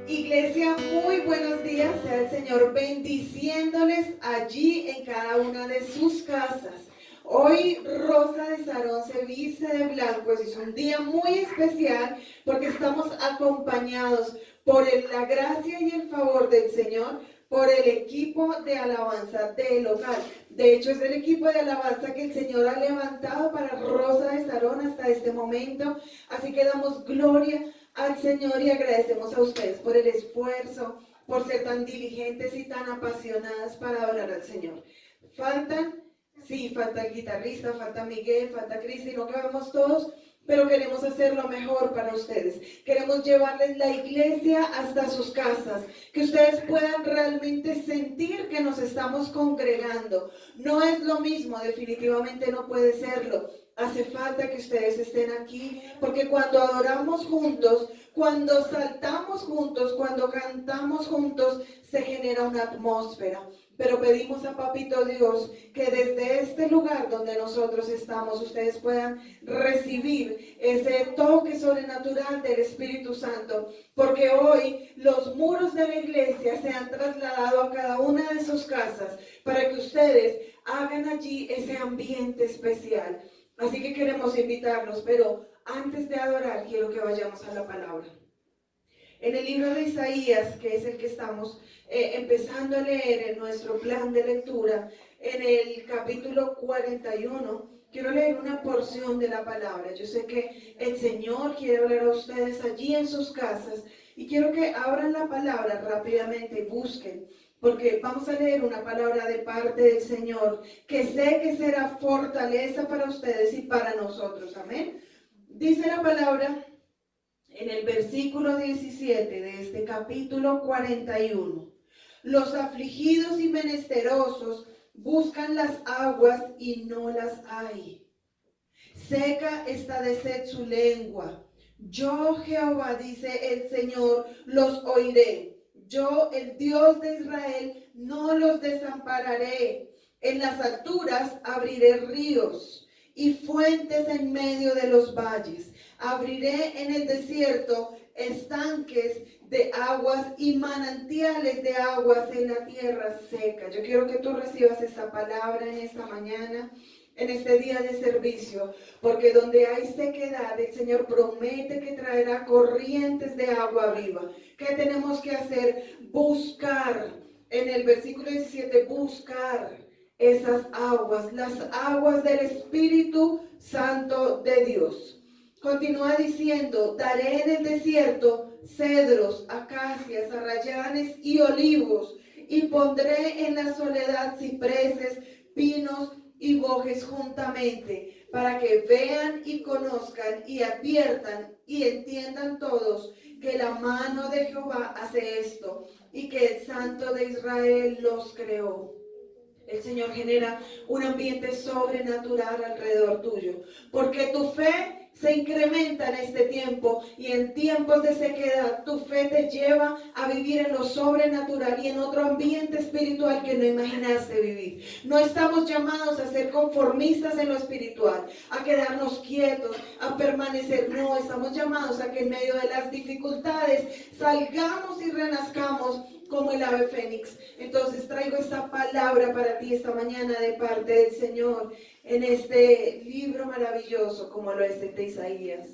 Iglesia, muy buenos días. Sea el Señor bendiciéndoles allí en cada una de sus casas. Hoy Rosa de Sarón se viste de blanco. Es un día muy especial porque estamos acompañados por la gracia y el favor del Señor, por el equipo de alabanza del local. De hecho, es el equipo de alabanza que el Señor ha levantado para Rosa de Sarón hasta este momento. Así que damos gloria al Señor y agradecemos a ustedes por el esfuerzo, por ser tan diligentes y tan apasionadas para adorar al Señor. Faltan, sí, falta el guitarrista, falta Miguel, falta Cristi, no cabemos todos, pero queremos hacer lo mejor para ustedes. Queremos llevarles la iglesia hasta sus casas, que ustedes puedan realmente sentir que nos estamos congregando. No es lo mismo, definitivamente no puede serlo. Hace falta que ustedes estén aquí, porque cuando adoramos juntos, cuando saltamos juntos, cuando cantamos juntos, se genera una atmósfera. Pero pedimos a Papito Dios que desde este lugar donde nosotros estamos, ustedes puedan recibir ese toque sobrenatural del Espíritu Santo, porque hoy los muros de la iglesia se han trasladado a cada una de sus casas para que ustedes hagan allí ese ambiente especial. Así que queremos invitarlos, pero antes de adorar quiero que vayamos a la palabra. En el libro de Isaías, que es el que estamos empezando a leer en nuestro plan de lectura, en el capítulo 41, quiero leer una porción de la palabra. Yo sé que el Señor quiere hablar a ustedes allí en sus casas y quiero que abran la palabra rápidamente y busquen, porque vamos a leer una palabra de parte del Señor que sé que será fortaleza para ustedes y para nosotros. Amén. Dice la palabra en el versículo 17 de este capítulo 41. Los afligidos y menesterosos buscan las aguas y no las hay. Seca está de sed su lengua. Yo, Jehová, dice el Señor, los oiré. Yo, el Dios de Israel, no los desampararé. En las alturas abriré ríos y fuentes en medio de los valles. Abriré en el desierto estanques de aguas y manantiales de aguas en la tierra seca. Yo quiero que tú recibas esta palabra en esta mañana, en este día de servicio, porque donde hay sequedad, el Señor promete que traerá corrientes de agua viva. ¿Qué tenemos que hacer? Buscar, en el versículo 17, buscar esas aguas, las aguas del Espíritu Santo de Dios. Continúa diciendo, daré en el desierto cedros, acacias, arrayanes y olivos, y pondré en la soledad cipreses, pinos y bojes juntamente, para que vean y conozcan y adviertan y entiendan todos que la mano de Jehová hace esto y que el Santo de Israel los creó. El Señor genera un ambiente sobrenatural alrededor tuyo, porque tu fe se incrementa en este tiempo, y en tiempos de sequedad tu fe te lleva a vivir en lo sobrenatural y en otro ambiente espiritual que no imaginaste vivir. No estamos llamados a ser conformistas en lo espiritual, a quedarnos quietos, a permanecer. No, estamos llamados a que en medio de las dificultades salgamos y renazcamos como el ave fénix. Entonces traigo esta palabra para ti esta mañana de parte del Señor en este libro maravilloso como lo es el de Isaías.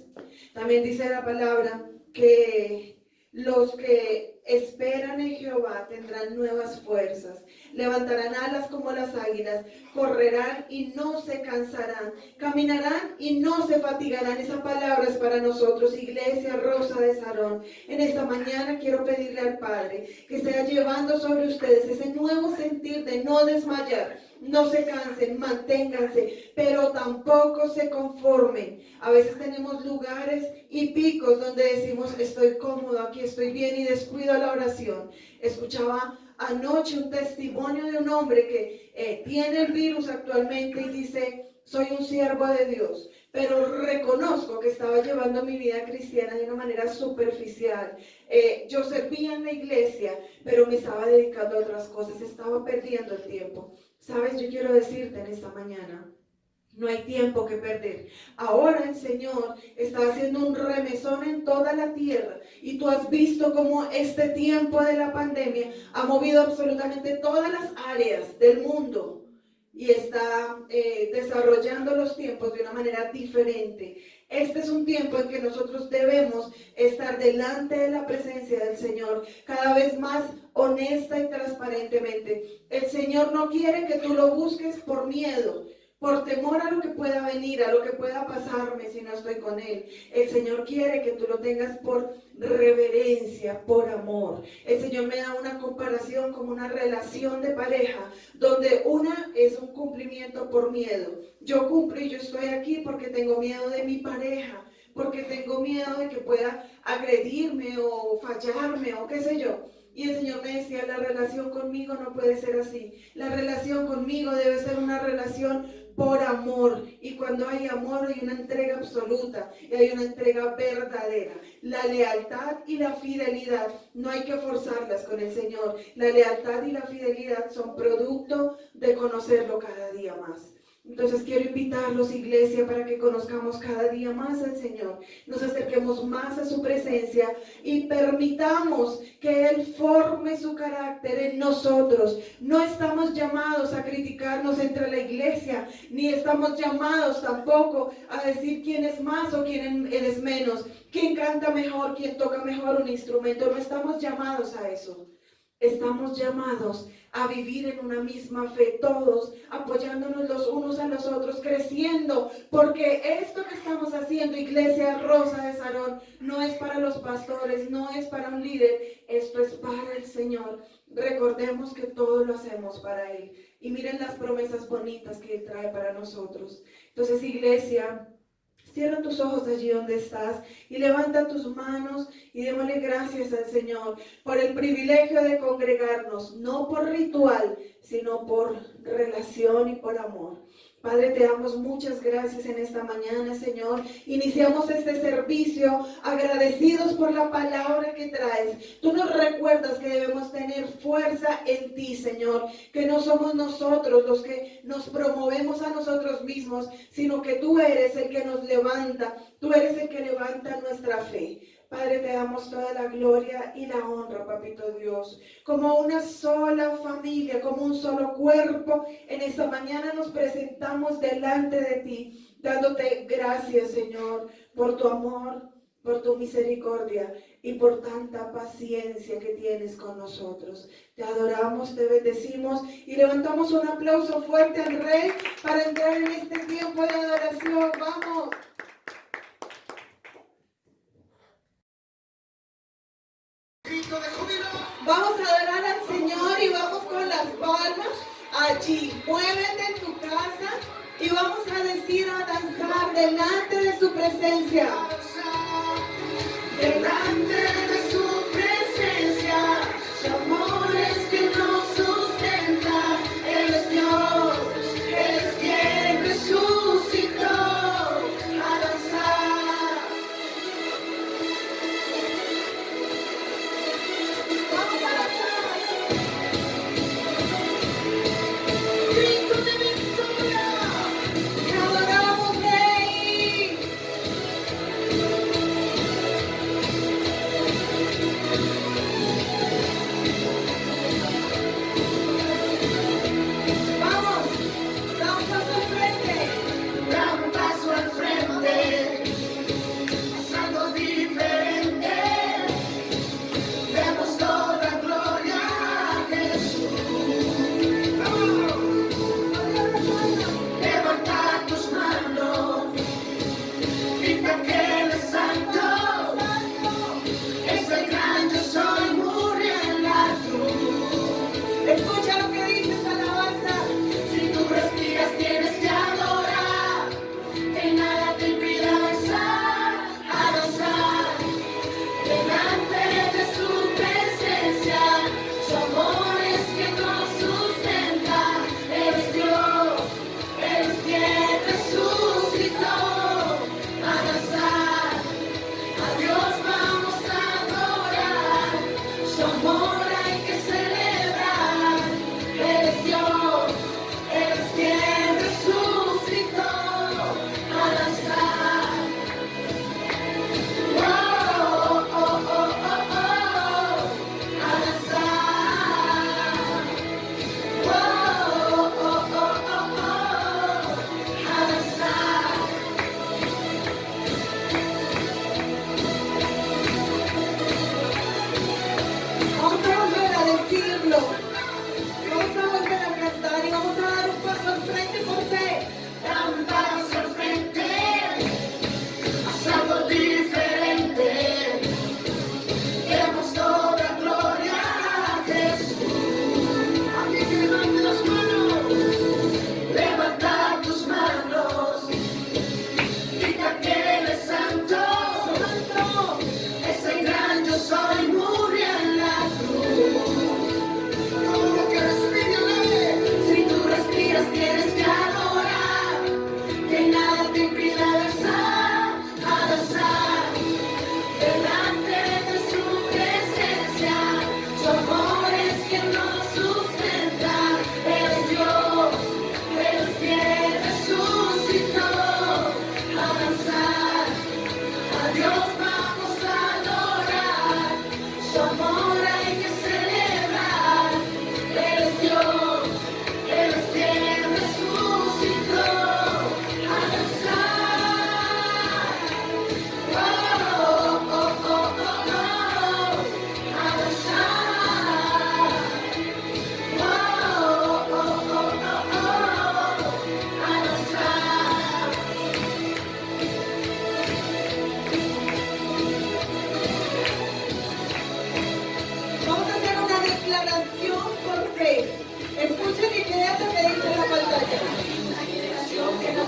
También dice la palabra que los que esperan en Jehová tendrán nuevas fuerzas, levantarán alas como las águilas, correrán y no se cansarán, caminarán y no se fatigarán. Esa palabra es para nosotros, Iglesia Rosa de Sarón. En esta mañana quiero pedirle al Padre que sea llevando sobre ustedes ese nuevo sentir de no desmayar. No se cansen, manténganse, pero tampoco se conformen. A veces tenemos lugares y picos donde decimos, estoy cómodo, aquí estoy bien, y descuido la oración. Escuchaba anoche un testimonio de un hombre que tiene el virus actualmente y dice, soy un siervo de Dios, pero reconozco que estaba llevando mi vida cristiana de una manera superficial. Yo servía en la iglesia, pero me estaba dedicando a otras cosas, estaba perdiendo el tiempo. Sabes, yo quiero decirte en esta mañana No hay tiempo que perder. Ahora el Señor está haciendo un remesón en toda la tierra y tú has visto cómo este tiempo de la pandemia ha movido absolutamente todas las áreas del mundo y está desarrollando los tiempos de una manera diferente. Este es un tiempo en que nosotros debemos estar delante de la presencia del Señor cada vez más honesta y transparentemente. El Señor no quiere que tú lo busques por miedo, por temor a lo que pueda venir, a lo que pueda pasarme si no estoy con Él. El Señor quiere que tú lo tengas por reverencia, por amor. El Señor me da una comparación como una relación de pareja, donde una es un cumplimiento por miedo. Yo cumplo y yo estoy aquí porque tengo miedo de mi pareja, porque tengo miedo de que pueda agredirme o fallarme o qué sé yo. Y el Señor me decía, la relación conmigo no puede ser así. La relación conmigo debe ser una relación por amor. Y cuando hay amor hay una entrega absoluta y hay una entrega verdadera. La lealtad y la fidelidad no hay que forzarlas con el Señor. La lealtad y la fidelidad son producto de conocerlo cada día más. Entonces quiero invitarlos, iglesia, para que conozcamos cada día más al Señor, nos acerquemos más a su presencia y permitamos que Él forme su carácter en nosotros. No estamos llamados a criticarnos entre la iglesia, ni estamos llamados tampoco a decir quién es más o quién es menos, quién canta mejor, quién toca mejor un instrumento. No estamos llamados a eso. Estamos llamados a vivir en una misma fe, todos apoyándonos los unos a los otros, creciendo, porque esto que estamos haciendo, Iglesia Rosa de Sarón, no es para los pastores, no es para un líder, esto es para el Señor. Recordemos que todo lo hacemos para Él. Y miren las promesas bonitas que Él trae para nosotros. Entonces, Iglesia, cierra tus ojos allí donde estás y levanta tus manos y démosle gracias al Señor por el privilegio de congregarnos, no por ritual, sino por relación y por amor. Padre, te damos muchas gracias en esta mañana, Señor. Iniciamos este servicio agradecidos por la palabra que traes. Tú nos recuerdas que debemos tener fuerza en ti, Señor, que no somos nosotros los que nos promovemos a nosotros mismos, sino que tú eres el que nos levanta, tú eres el que levanta nuestra fe. Padre, te damos toda la gloria y la honra, Papito Dios. Como una sola familia, como un solo cuerpo, en esta mañana nos presentamos delante de ti, dándote gracias, Señor, por tu amor, por tu misericordia y por tanta paciencia que tienes con nosotros. Te adoramos, te bendecimos y levantamos un aplauso fuerte al Rey para entrar en este tiempo de adoración. ¡Vamos! Vamos a adorar al Señor y vamos con las palmas allí. Muévete en tu casa y vamos a decir, a danzar delante de su presencia. Delante de su presencia, su amor es que nos sustenta. Él es Dios, Él es quien resucitó. A danzar. Vamos a danzar. Grito de victoria. Te adoramos, Rey.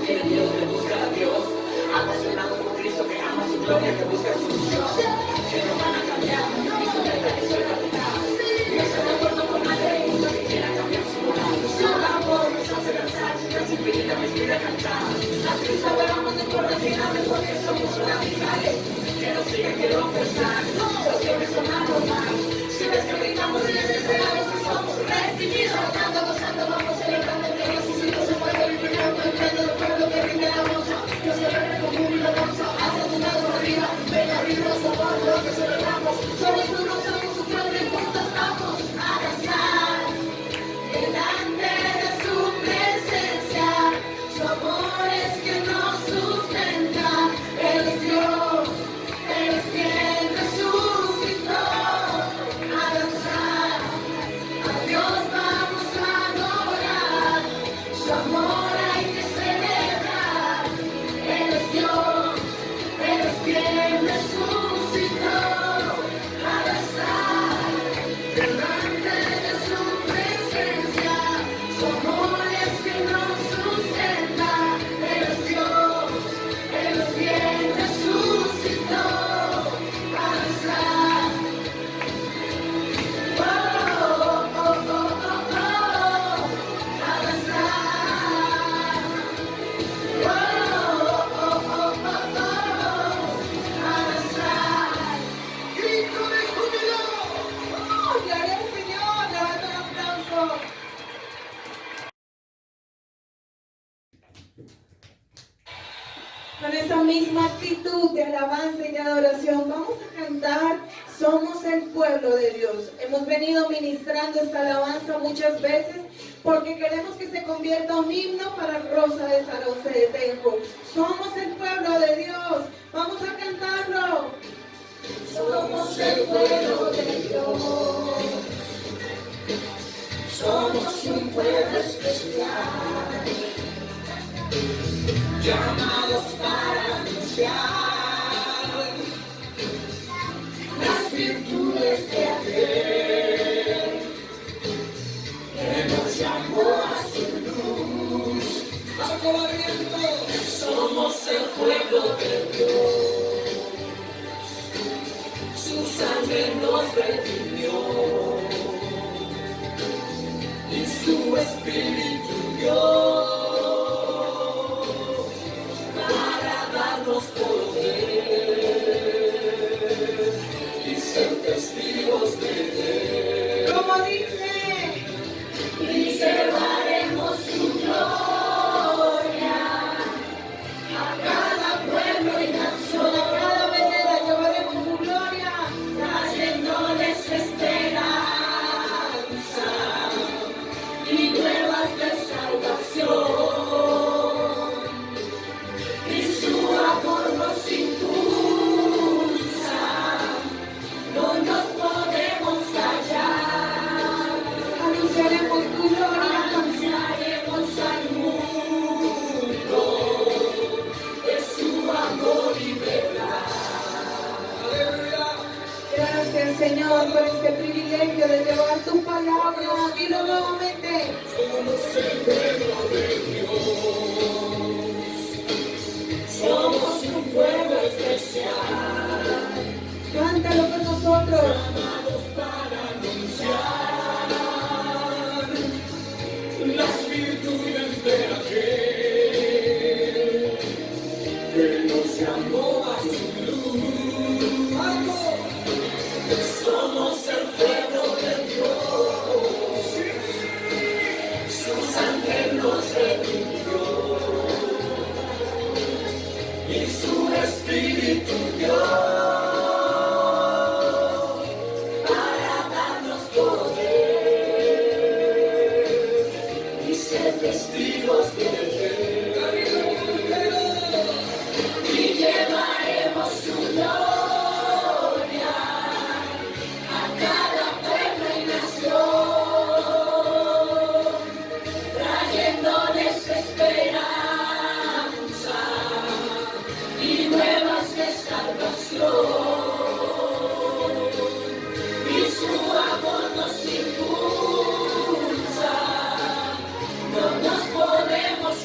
tiene miedo de buscar a Dios, apasionados por Cristo que ama su gloria, que busca su unción, que no van a cambiar, y su meta es ser radical. No está de acuerdo con nadie del mundo que quiera cambiar su moral. Su amor nos hace danzar, su gracia infinita me inspira a cantar. A Cristo adoramos de coordinadores porque somos radicales. Que nos digan que no pensar, situaciones son anormal. Si ves que gritamos y desesperamos que somos redimidos, cantando, gozando, vamos celebrando que Jesucristo se fue glorificando en medio del pueblo que rinde la voz. Dios se rinde con júbilo, danza, hacia tu lado arriba, ven arriba, somos lo que celebramos. Somos uno, somos su pueblo y juntos vamos a danzar delante de su presencia. Su amor es que nos sustenta, Él es Dios, Él es quien resucitó. A danzar, a Dios vamos a adorar, su amor hay que celebrar. Él es Dios, Él es quien resucitó. A danzar delante de su presencia, su amor es que nos sustenta. Él es Dios, Él es quien resucitó. A danzar. Oh, oh, oh, oh, oh, a danzar. Oh, oh, oh, oh, oh, a danzar. Grito de júbilo. ¡Oh, gloria al Señor! Levanta un aplauso. Con esa misma actitud de alabanza y de adoración, vamos a cantar Somos el pueblo de Dios. Hemos venido ministrando esta alabanza muchas veces porque queremos que se convierta un himno para Rosa de Sarón Cedetenjo. Somos el pueblo de Dios. Vamos a cantarlo. Somos el pueblo de Dios, somos un pueblo especial, llamados para anunciar las virtudes de aquel que nos llamó a su luz. Somos el pueblo de Dios, su sangre nos redimió y su espíritu dio para darnos poder y ser testigos de Él. Como dice, Y llevaremos su gloria a cada pueblo y nación. a cada venida llevaremos su gloria. Trayéndoles esperanza y nuevas de salvación, y su amor nos impulsa, no nos podemos callar, Anunciaremos tu gloria. anunciaremos al mundo de su amor y verdad. Gracias, Señor, por este privilegio de llevar tu palabra. Dilo nuevamente. Somos un pueblo especial, Cántalo con nosotros. llamados para anunciar las virtudes de aquel que nos llamó a su luz. Somos el pueblo de Dios, su sangre nos redimió y su espíritu dio para darnos poder y ser testigos de Él. Y llevaremos su gloria a cada pueblo y nación, trayéndoles esperanza y nuevas de salvación, y su amor nos impulsa, no nos podemos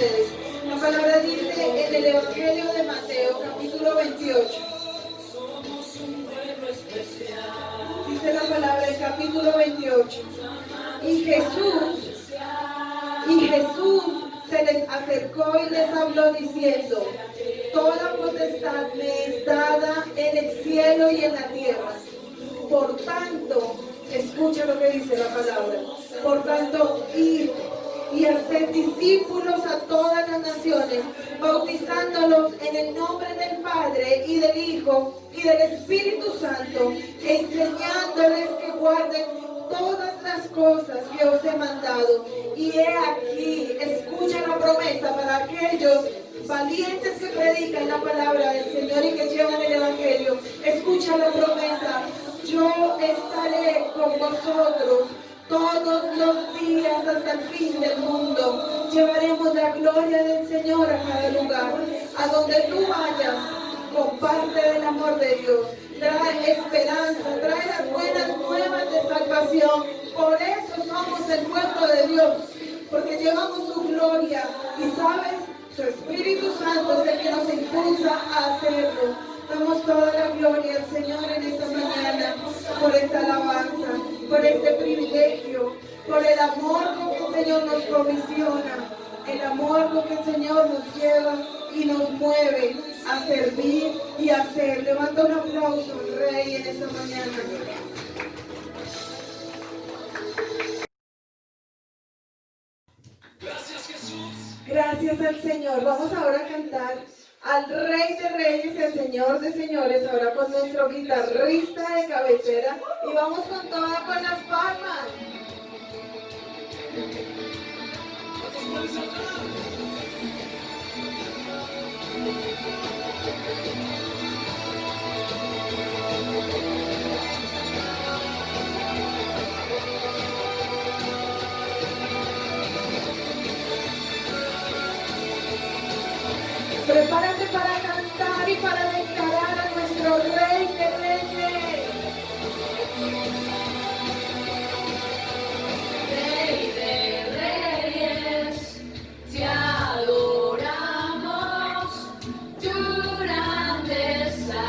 ustedes. La palabra dice en el Evangelio de Mateo, capítulo 28. Dice la palabra en capítulo 28. Y Jesús se les acercó y les habló diciendo: toda potestad me es dada en el cielo y en la tierra. Por tanto, escucha lo que dice la palabra. Por tanto, id y haced discípulos a todas las naciones, bautizándolos en el nombre del Padre y del Hijo y del Espíritu Santo, enseñándoles que guarden todas las cosas que os he mandado. Y he aquí, escucha la promesa para aquellos valientes que predican la palabra del Señor y que llevan el Evangelio. Escucha la promesa: yo estaré con vosotros todos los días hasta el fin del mundo. Llevaremos la gloria del Señor a cada lugar. A donde tú vayas, comparte del amor de Dios. Trae esperanza, trae las buenas nuevas de salvación. Por eso somos el pueblo de Dios, porque llevamos su gloria y, ¿sabes? Su Espíritu Santo es el que nos impulsa a hacerlo. Damos toda la gloria al Señor en esta mañana por esta alabanza, por este privilegio, por el amor con que el Señor nos comisiona, el amor con que el Señor nos lleva y nos mueve a servir y a hacer. Levanta un aplauso al Rey en esta mañana. Gracias al Señor. Vamos ahora a cantar al Rey de Reyes y al Señor de Señores, ahora con nuestro guitarrista de cabecera, y vamos con toda con las palmas. Prepárate para cantar y para declarar a nuestro Rey de Reyes. Rey de Reyes, te adoramos, tu grandeza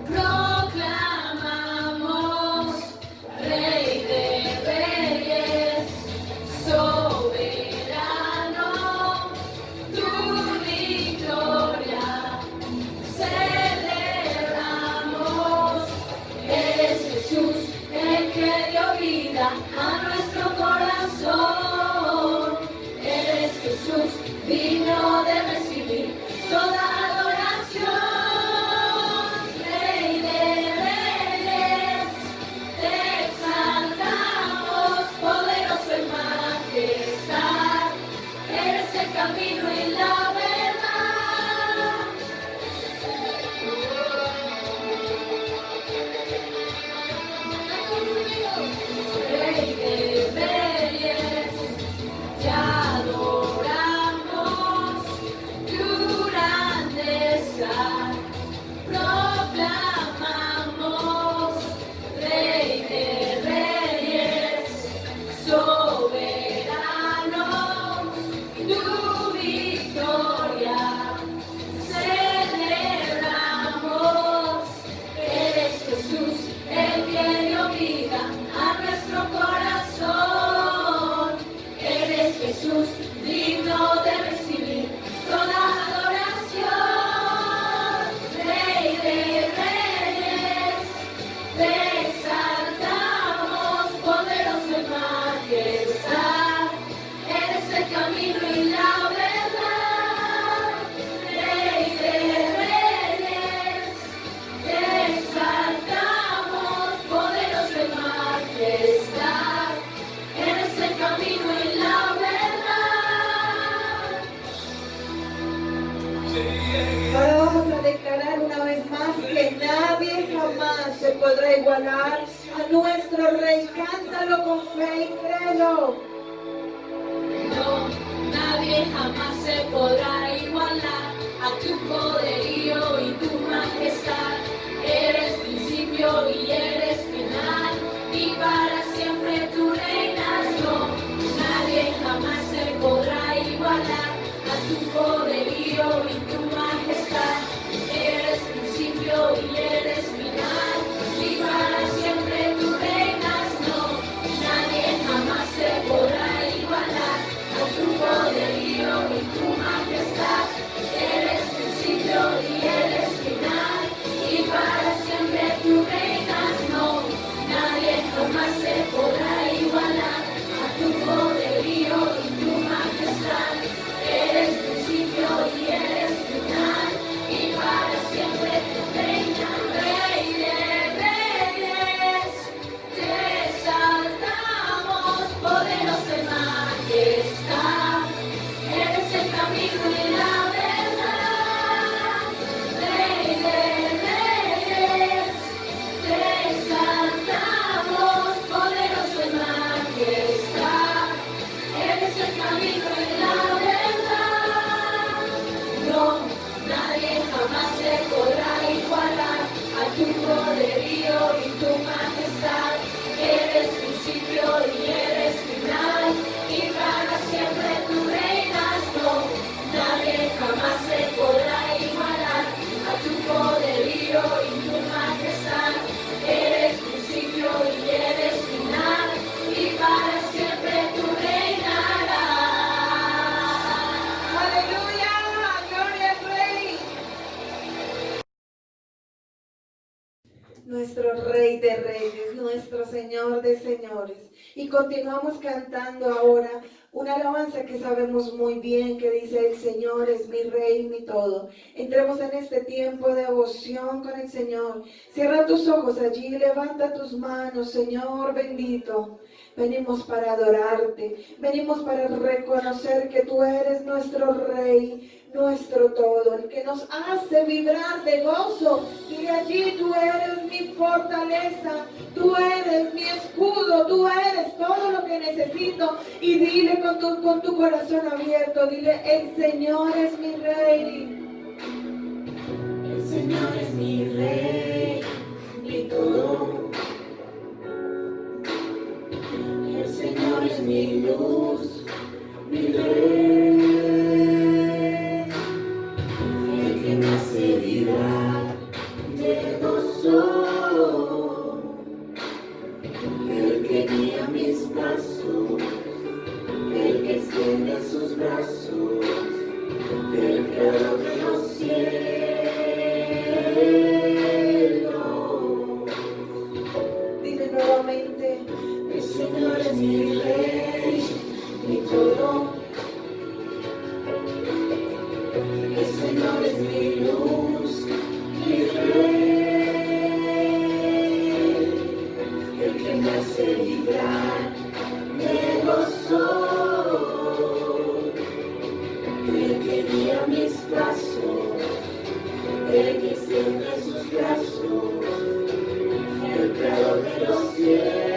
proclamamos. Rey de Reyes, soberano, tu victoria celebramos. Eres Jesús, el que dio vida a nuestro corazón. Eres Jesús, digno de recibir toda adoración. Rey de Reyes, te exaltamos, poderoso en majestad. Eres el camino y la verdad. Rey de Reyes, te adoramos, tu grandeza proclamamos. Rey de Reyes, soberano, tu victoria celebramos. Eres Jesús, el que dio vida a nuestro corazón. Eres Jesús, digno de recibir toda adoración. Rey de Reyes, te exaltamos, poderoso en majestad. Eres el camino y la verdad. Rey de Reyes, te exaltamos, poderoso en majestad. Eres el camino y la verdad. Ahora vamos a declarar una vez más que nadie jamás se podrá igualar a nuestro Rey. Cántalo con fe y créelo. No, nadie jamás se podrá igualar a tu poderío y tu majestad. Eres principio y eres final, y para siempre tú reinas. No, nadie jamás se podrá igualar Rey de Reyes, nuestro Señor de Señores. Y continuamos cantando ahora una alabanza que sabemos muy bien, que dice: el Señor es mi Rey, mi todo. Entremos en este tiempo de devoción con el Señor. Cierra tus ojos allí, levanta tus manos, Señor bendito. Venimos para adorarte, venimos para reconocer que tú eres nuestro Rey, nuestro todo, el que nos hace vibrar de gozo. Dile allí: tú eres mi fortaleza, tú eres mi escudo, tú eres todo lo que necesito. Y dile con tu corazón abierto, dile: el Señor es mi Rey. El Señor es mi Rey, mi todo. El Señor es mi luz, mi Rey, el que me hace vibrar de gozo, el que guía mis pasos, el que extiende sus brazos, el creador de los cielos. Dile nuevamente: El Señor es mi Rey, mi todo. El Señor es mi luz, mi Rey, el que me hace vibrar de gozo, el que guía mis pasos, el que extiende sus brazos, el creador de los cielos.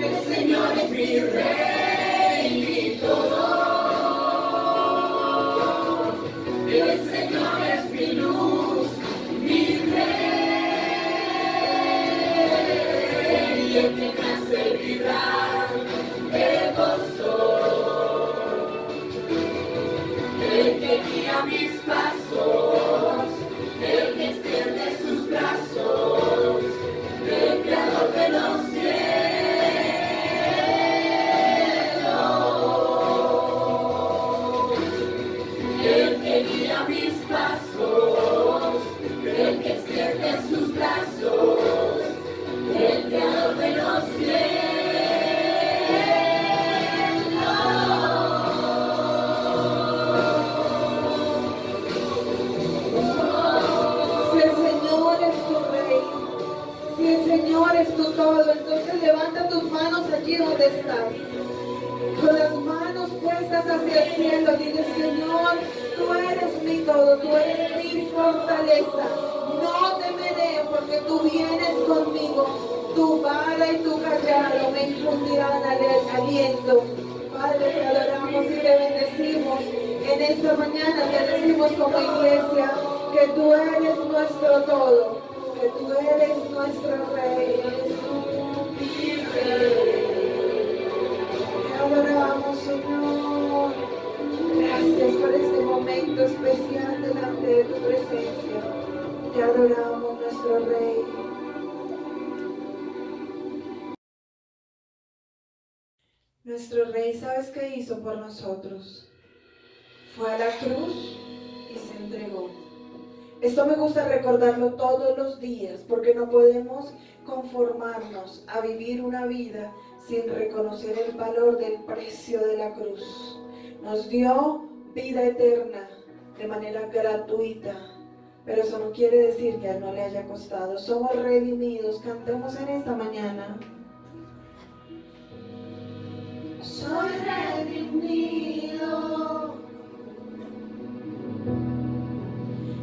El Señor es mi Rey, mi todo. El Señor es mi luz, mi Rey, el que me hace vibrar de gozo, el que guía mis pasos, el que extiende sus brazos, el creador de los cielos. El que guía mis pasos, el que extiende sus brazos, el creador de los cielos. Si el Señor es tu Rey, si el Señor es tu todo, entonces levanta tus manos allí donde estás, con las manos puestas hacia el cielo. Dile: Señor, tú eres mi todo, tú eres mi fortaleza. No temeré porque tú vienes conmigo. Tu vara y tu callado me infundirán aliento. Padre, te adoramos y te bendecimos. En esta mañana te decimos como iglesia que tú eres nuestro todo, que tú eres nuestro Rey. Te adoramos, Señor. Gracias por este momento especial delante de tu presencia. Te adoramos, nuestro Rey. Nuestro Rey, ¿sabes qué hizo por nosotros? Fue a la cruz y se entregó. Esto me gusta recordarlo todos los días, porque no podemos conformarnos a vivir una vida sin reconocer el valor del precio de la cruz. Nos dio vida eterna de manera gratuita, pero eso no quiere decir que a Él no le haya costado. Somos redimidos. Cantemos en esta mañana. Soy redimido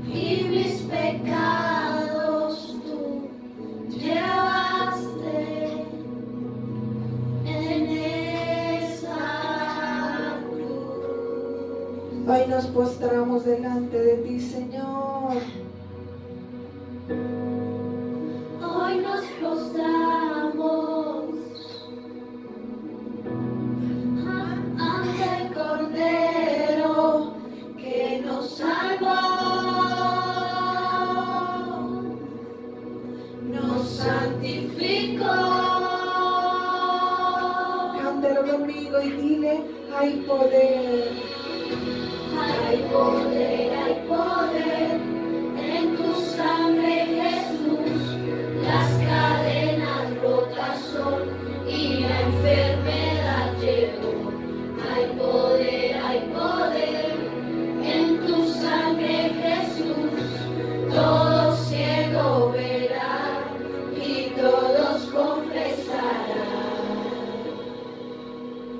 y mis pecados tú llevaste en esa cruz. Hoy nos postramos delante de ti, Señor. Hoy nos postramos ante el Cordero que nos salvó, nos santificó. Cántalo conmigo y dile: hay poder. Hay poder todo ciego verá y todos confesarán.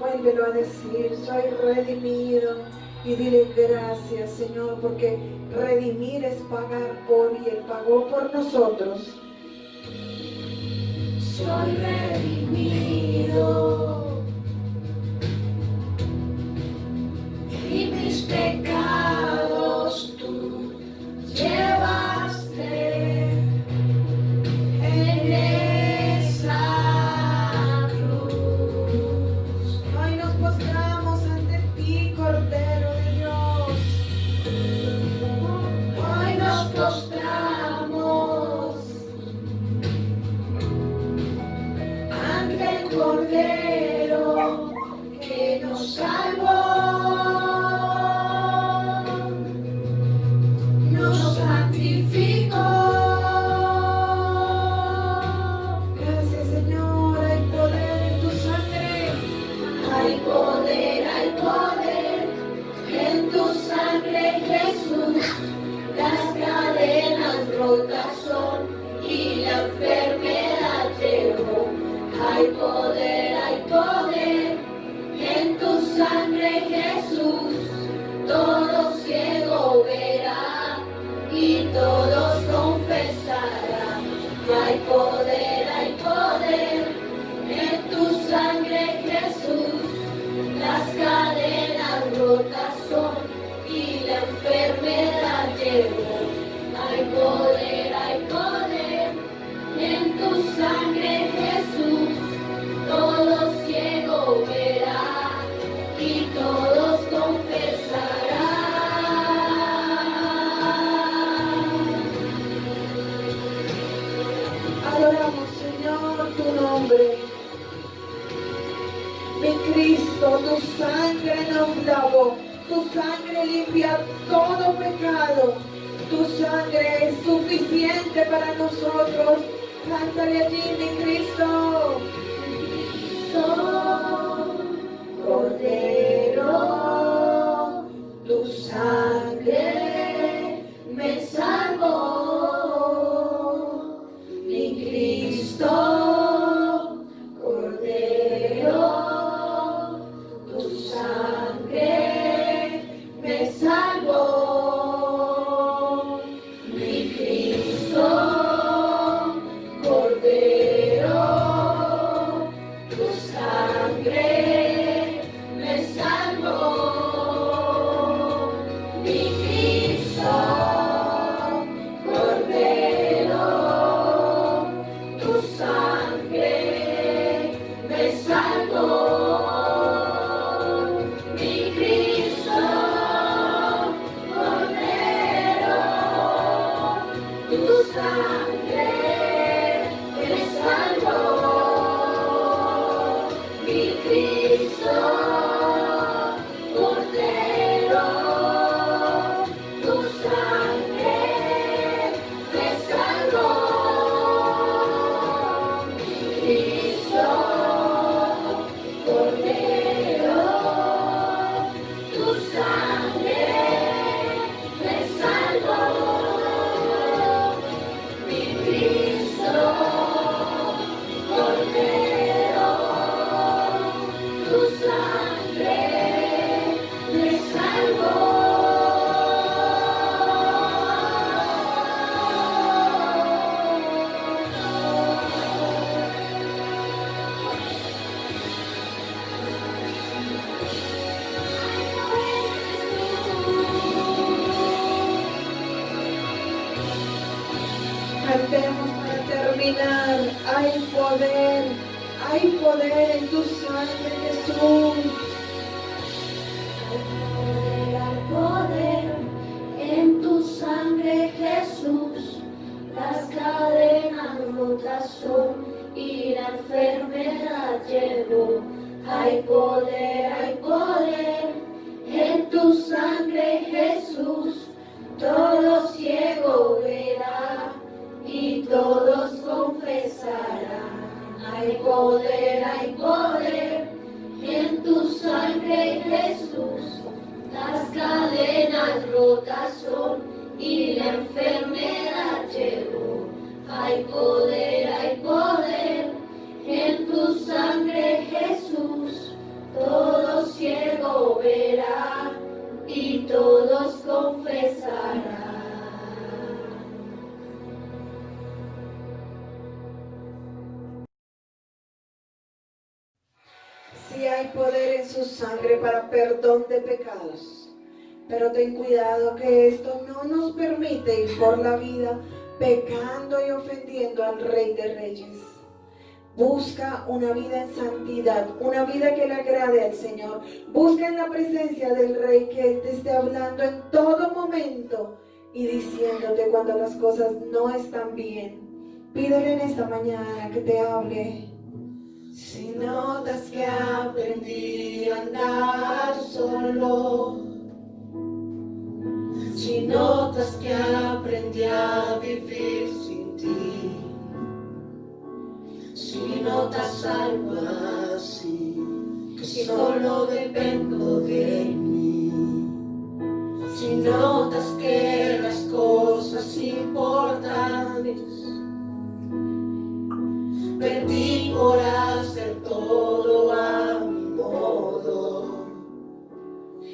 Vuélvelo a decir, soy redimido. Y dile gracias, Señor, porque redimir es pagar por, y Él pagó por nosotros. Soy redimido y mis pecados tú llevaste en esa cruz. Hoy nos postramos ante ti, Cordero de Dios. Hoy nos postramos ante el Cordero que nos salvó, nos santificó. Gracias, Señor, hay poder en tu sangre. Hay poder en tu sangre, Jesús. Las cadenas rotas son y la enfermedad llegó. Hay poder en tu sangre, Jesús. Todo ciego verá y todos confesarán. Hay poder en tu sangre, Jesús. Las cadenas rotas son y la enfermedad llegó. Hay poder en tu sangre, Jesús. Todo ciego verá y todos confesarán. Adoramos, Señor, tu nombre. Mi Cristo, tu sangre nos lavó. Tu sangre limpia todo pecado. Tu sangre es suficiente para nosotros. Cántale allí, mi Cristo. Cordero, tu sangre me salvó. Mi Cristo, Cordero, tu sangre me salvó. Mi Cristo, Cordero, tu sangre me salvó. Mi Cristo, Cordero, tu sangre me salvó. Mi Cristo, Cordero, tu sangre me salvó. Mi Cristo, Cordero, tu sangre me salvó. Mi Cristo, Cordero, tu sangre me salvó. Mi Cristo, Cordero, tu sangre me salvó. Cantemos para terminar. Hay poder en tu sangre, Jesús. Hay poder en tu sangre, Jesús. Las cadenas rotas son y la enfermedad llegó. Hay poder en tu sangre, Jesús. Todo ciego verá y todos confesarán. Hay poder en tu sangre, Jesús. Las cadenas rotas son y la enfermedad sí hay poder en su sangre para perdón de pecados. Pero ten cuidado que esto no nos permite ir por la vida pecando y ofendiendo al Rey de Reyes. Busca una vida en santidad, una vida que le agrade al Señor. Busca en la presencia del Rey que Él te esté hablando en todo momento y diciéndote cuando las cosas no están bien. Pídele en esta mañana que te hable. Si notas que aprendí a andar solo, si notas que aprendí a vivir sin ti, si notas algo así, que solo dependo de mí, si notas que las cosas importantes perdí por hacer todo a mi modo,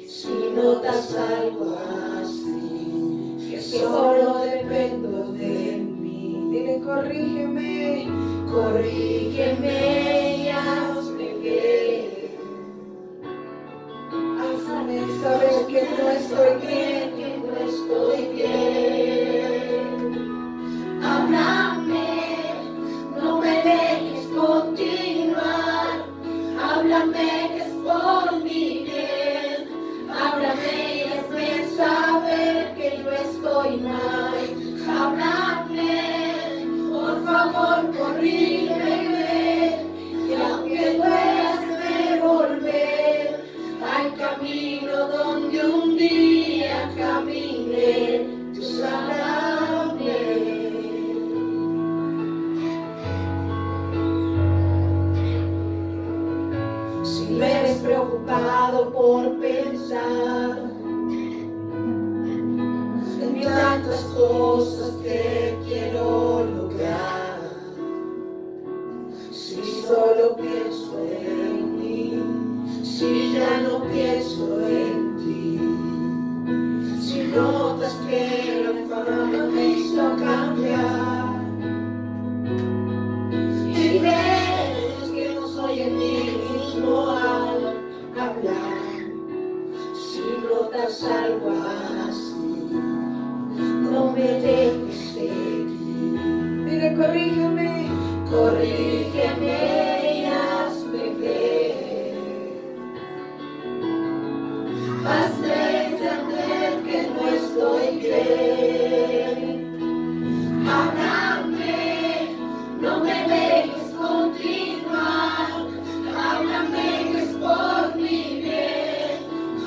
si notas algo así, que solo dependo de mí, Dile, corrígeme, corrígeme y hazme bien, hazme saber que no estoy bien. que no estoy bien. Háblame, no me dejes continuar, háblame que es por mi bien, háblame y hazme saber que yo estoy mal, háblame, por favor corrígeme, y aunque duela hazme volver al camino donde un día caminé, Dios háblame. Si me ves preocupado por pensar en tantas cosas que quiero lograr, si solo pienso en mí, si ya no pienso en ti, si notas que la fama me hizo cambiar y ves que no soy el mismo al hablar, si notas algo así, no me dejes seguir. Dile, corrígeme, Corrígeme y hazme ver, hazme entender que no estoy bien. Háblame, no me dejes continuar, háblame que es por mi bien,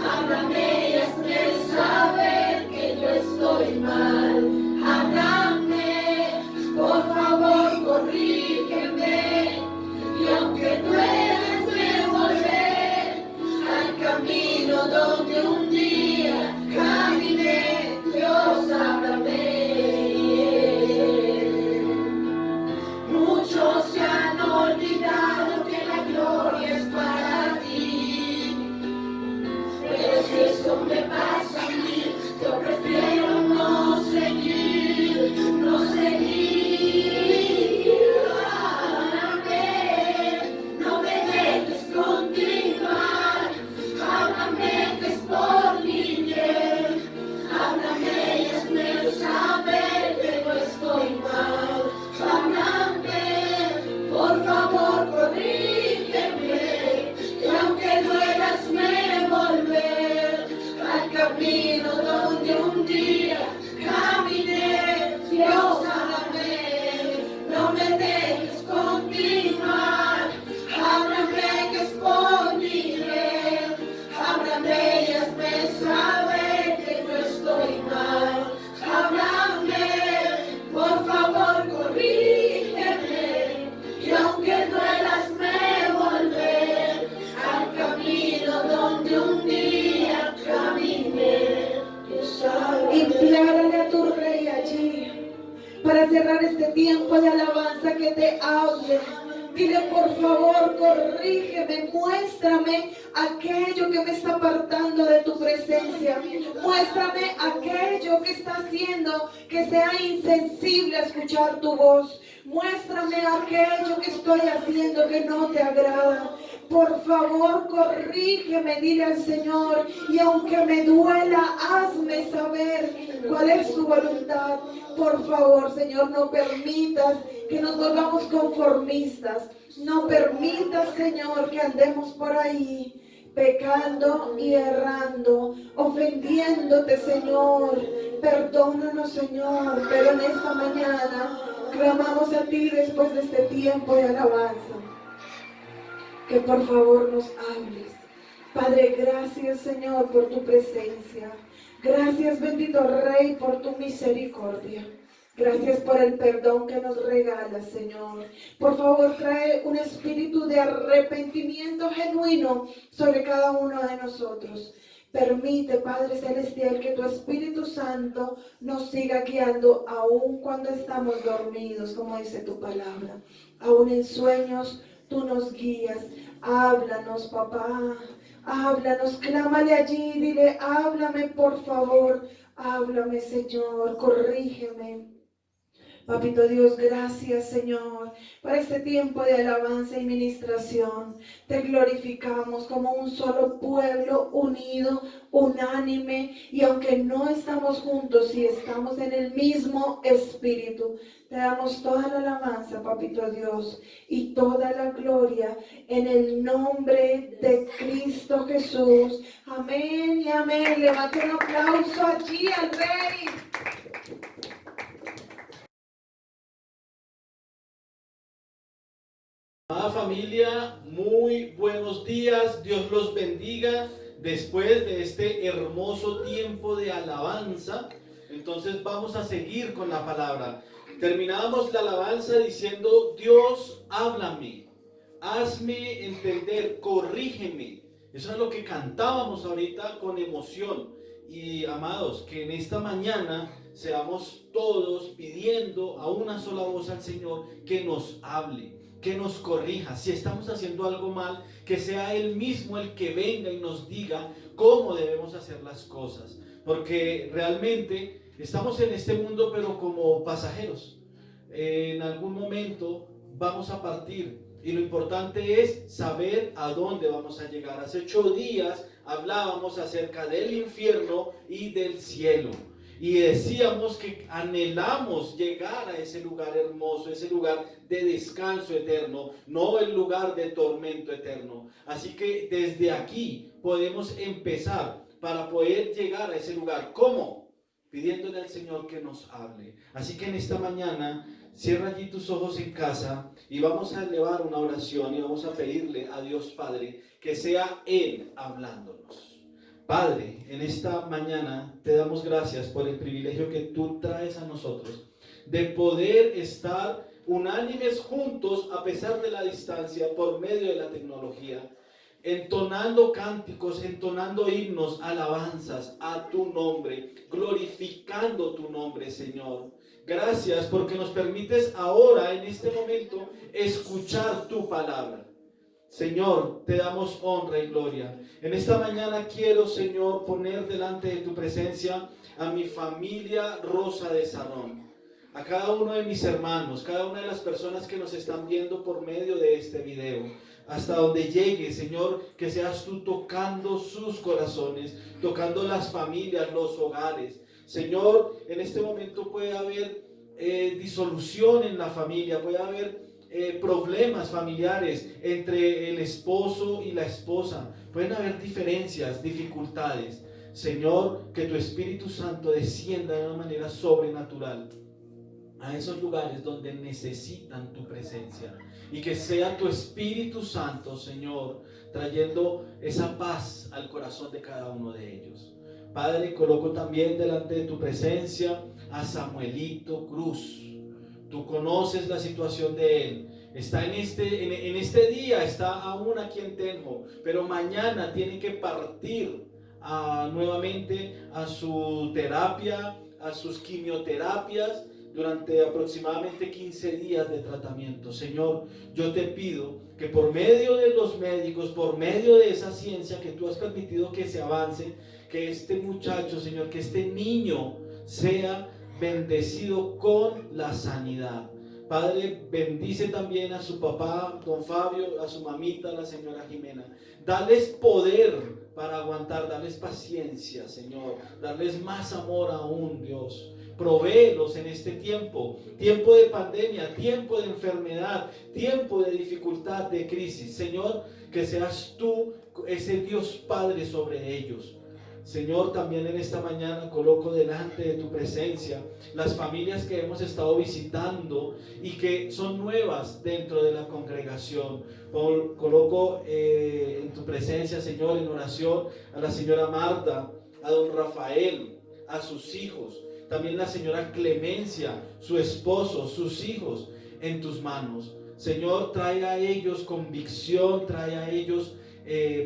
háblame y hazme saber que yo estoy mal, háblame, por favor corrígeme, y aunque duela hazme volver al camino donde un día caminé, Dios háblame. Muchos se han olvidado que la gloria es para ti, pero si eso me pasa a mí, yo prefiero no seguir, no seguir. Háblame, no me dejes continuar, háblame que es por mi bien, háblame y hazme saber que no estoy mal, háblame, por favor corrígeme, y aunque duela hazme volver al camino donde un día caminé, Dios háblame, no me dejes continuar, háblame que es por mi bien, háblame y hazme saber que no estoy mal, háblame, por favor corrígeme, y aunque duela hazme volver al camino donde un día caminé, Dios háblame. implórale a tu Rey allí para cerrar este tiempo de alabanza que te hable. Dile, por favor, corrígeme, muéstrame aquello que me está apartando de tu presencia. Muéstrame aquello que está haciendo que sea insensible a escuchar tu voz. Muéstrame aquello que estoy haciendo que no te agrada. Por favor, corrígeme, dile al Señor, y aunque me duela, hazme saber cuál es tu voluntad. Por favor, Señor, no permitas que nos volvamos conformistas. No permitas, Señor, que andemos por ahí pecando y errando, ofendiéndote, Señor. Perdónanos, Señor, pero en esta mañana clamamos a ti después de este tiempo de alabanza. Que por favor nos hables. Padre, gracias, Señor, por tu presencia. Gracias, bendito Rey, por tu misericordia. Gracias por el perdón que nos regalas, Señor. Por favor, trae un espíritu de arrepentimiento genuino sobre cada uno de nosotros. Permite, Padre Celestial, que tu Espíritu Santo nos siga guiando aun cuando estamos dormidos, como dice tu palabra. Aun en sueños, tú nos guías. Háblanos, papá. Háblanos, clámale allí, dile, háblame por favor. Háblame, Señor, corrígeme. Papito Dios, gracias, Señor, por este tiempo de alabanza y ministración. Te glorificamos como un solo pueblo unido, unánime, y aunque no estamos juntos, sí estamos en el mismo espíritu. Te damos toda la alabanza, Papito Dios, y toda la gloria en el nombre de Cristo Jesús. Amén y amén. Levante un aplauso allí al Rey. Amada familia, muy buenos días, Dios los bendiga. Después de este hermoso tiempo de alabanza, entonces vamos a seguir con la palabra. Terminábamos la alabanza diciendo, Dios, háblame, hazme entender, corrígeme. Eso es lo que cantábamos ahorita con emoción. Y amados, que en esta mañana seamos todos pidiendo a una sola voz al Señor que nos hable, que nos corrija. Si estamos haciendo algo mal, que sea Él mismo el que venga y nos diga cómo debemos hacer las cosas. Porque realmente estamos en este mundo, pero como pasajeros. En algún momento vamos a partir. Y lo importante es saber a dónde vamos a llegar. Hace 8 días hablábamos acerca del infierno y del cielo. Y decíamos que anhelamos llegar a ese lugar hermoso, ese lugar de descanso eterno, no el lugar de tormento eterno. Así que desde aquí podemos empezar para poder llegar a ese lugar. ¿Cómo? Pidiéndole al Señor que nos hable. Así que en esta mañana, cierra allí tus ojos en casa y vamos a elevar una oración y vamos a pedirle a Dios Padre que sea Él hablándonos. Padre, en esta mañana te damos gracias por el privilegio que tú traes a nosotros de poder estar unánimes juntos a pesar de la distancia por medio de la tecnología, entonando cánticos, entonando himnos, alabanzas a tu nombre, glorificando tu nombre, Señor. Gracias porque nos permites ahora, en este momento, escuchar tu palabra. Señor, te damos honra y gloria. En esta mañana quiero, Señor, poner delante de tu presencia a mi familia Rosa de Sarón, a cada uno de mis hermanos, cada una de las personas que nos están viendo por medio de este video. Hasta donde llegue, Señor, que seas tú tocando sus corazones, tocando las familias, los hogares. Señor, en este momento puede haber disolución en la familia, puede haber problemas familiares entre el esposo y la esposa, pueden haber diferencias, dificultades. Señor, que tu Espíritu Santo descienda de una manera sobrenatural a esos lugares donde necesitan tu presencia, y que sea tu Espíritu Santo, Señor, trayendo esa paz al corazón de cada uno de ellos. Padre, coloco también delante de tu presencia a Samuelito Cruz. Tú conoces la situación de él. Está en este día, está aún aquí en Tenjo, pero mañana tiene que partir nuevamente a su terapia, a sus quimioterapias, durante aproximadamente 15 días de tratamiento. Señor, yo te pido que por medio de los médicos, por medio de esa ciencia que tú has permitido que se avance, que este muchacho, Señor, que este niño sea bendecido con la sanidad. Padre, bendice también a su papá, don Fabio, a su mamita, la señora Jimena. Dales poder para aguantar, dales paciencia, Señor. Darles más amor aún, Dios. Provéelos en este tiempo, tiempo de pandemia, tiempo de enfermedad, tiempo de dificultad, de crisis. Señor, que seas tú ese Dios Padre sobre ellos. Señor, también en esta mañana coloco delante de tu presencia las familias que hemos estado visitando y que son nuevas dentro de la congregación. Coloco en tu presencia, Señor, en oración a la señora Marta, a don Rafael, a sus hijos, también la señora Clemencia, su esposo, sus hijos, en tus manos. Señor, trae a ellos convicción, trae a ellos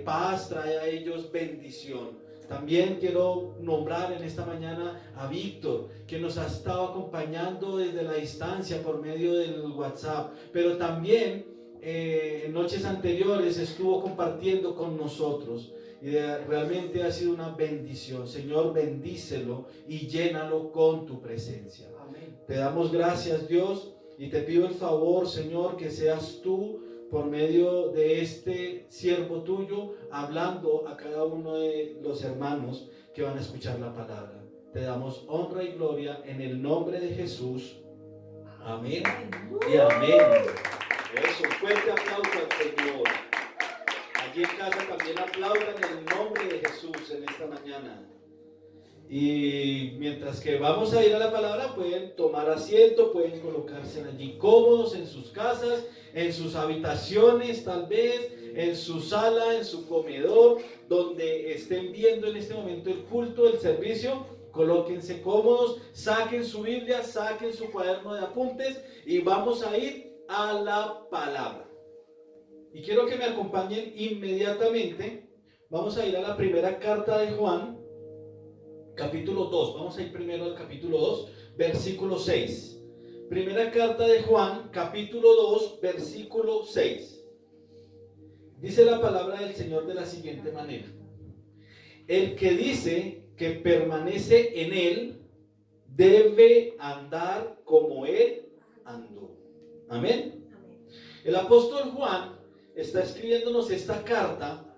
paz, trae a ellos bendición. También quiero nombrar en esta mañana a Víctor, que nos ha estado acompañando desde la distancia por medio del WhatsApp, pero también en noches anteriores estuvo compartiendo con nosotros y realmente ha sido una bendición. Señor, bendícelo y llénalo con tu presencia. Amén. Te damos gracias, Dios, y te pido el favor, Señor, que seas tú por medio de este siervo tuyo, hablando a cada uno de los hermanos que van a escuchar la palabra. Te damos honra y gloria en el nombre de Jesús. Amén y amén. Eso, fuerte aplauso al Señor. Allí en casa también aplaudan en el nombre de Jesús en esta mañana. Y mientras que vamos a ir a la palabra, pueden tomar asiento, pueden colocarse allí cómodos en sus casas, en sus habitaciones tal vez, en su sala, en su comedor, donde estén viendo en este momento el culto, el servicio. Colóquense cómodos, saquen su Biblia, saquen su cuaderno de apuntes y vamos a ir a la palabra. Y quiero que me acompañen inmediatamente. Vamos a ir a la primera carta de Juan, capítulo 2, vamos a ir primero al capítulo 2, versículo 6. Primera carta de Juan, capítulo 2, versículo 6. Dice la palabra del Señor de la siguiente manera: el que dice que permanece en Él, debe andar como Él andó. Amén. El apóstol Juan está escribiéndonos esta carta.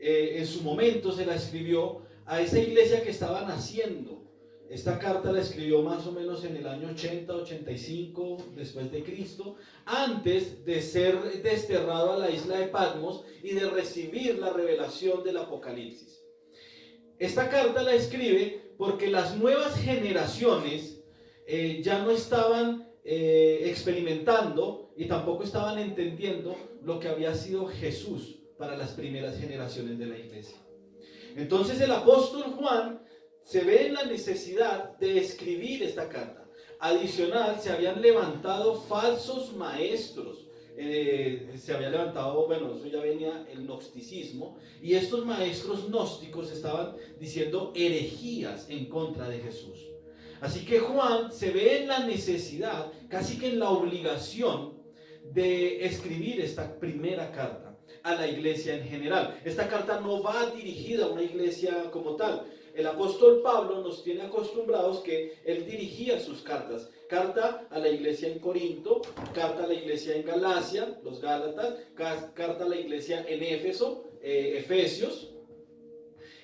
En su momento se la escribió a esa iglesia que estaba naciendo. Esta carta la escribió más o menos en el año 80-85 después de Cristo, antes de ser desterrado a la isla de Patmos y de recibir la revelación del Apocalipsis. Esta carta la escribe porque las nuevas generaciones ya no estaban experimentando y tampoco estaban entendiendo lo que había sido Jesús para las primeras generaciones de la iglesia. Entonces el apóstol Juan se ve en la necesidad de escribir esta carta. Adicional, se habían levantado falsos maestros. Se había levantado, bueno, eso ya venía el gnosticismo, y estos maestros gnósticos estaban diciendo herejías en contra de Jesús. Así que Juan se ve en la necesidad, casi que en la obligación, de escribir esta primera carta a la iglesia en general. Esta carta no va dirigida a una iglesia como tal. El apóstol Pablo nos tiene acostumbrados que él dirigía sus cartas. Carta a la iglesia en Corinto, carta a la iglesia en Galacia, los Gálatas, carta a la iglesia en Éfeso, Efesios.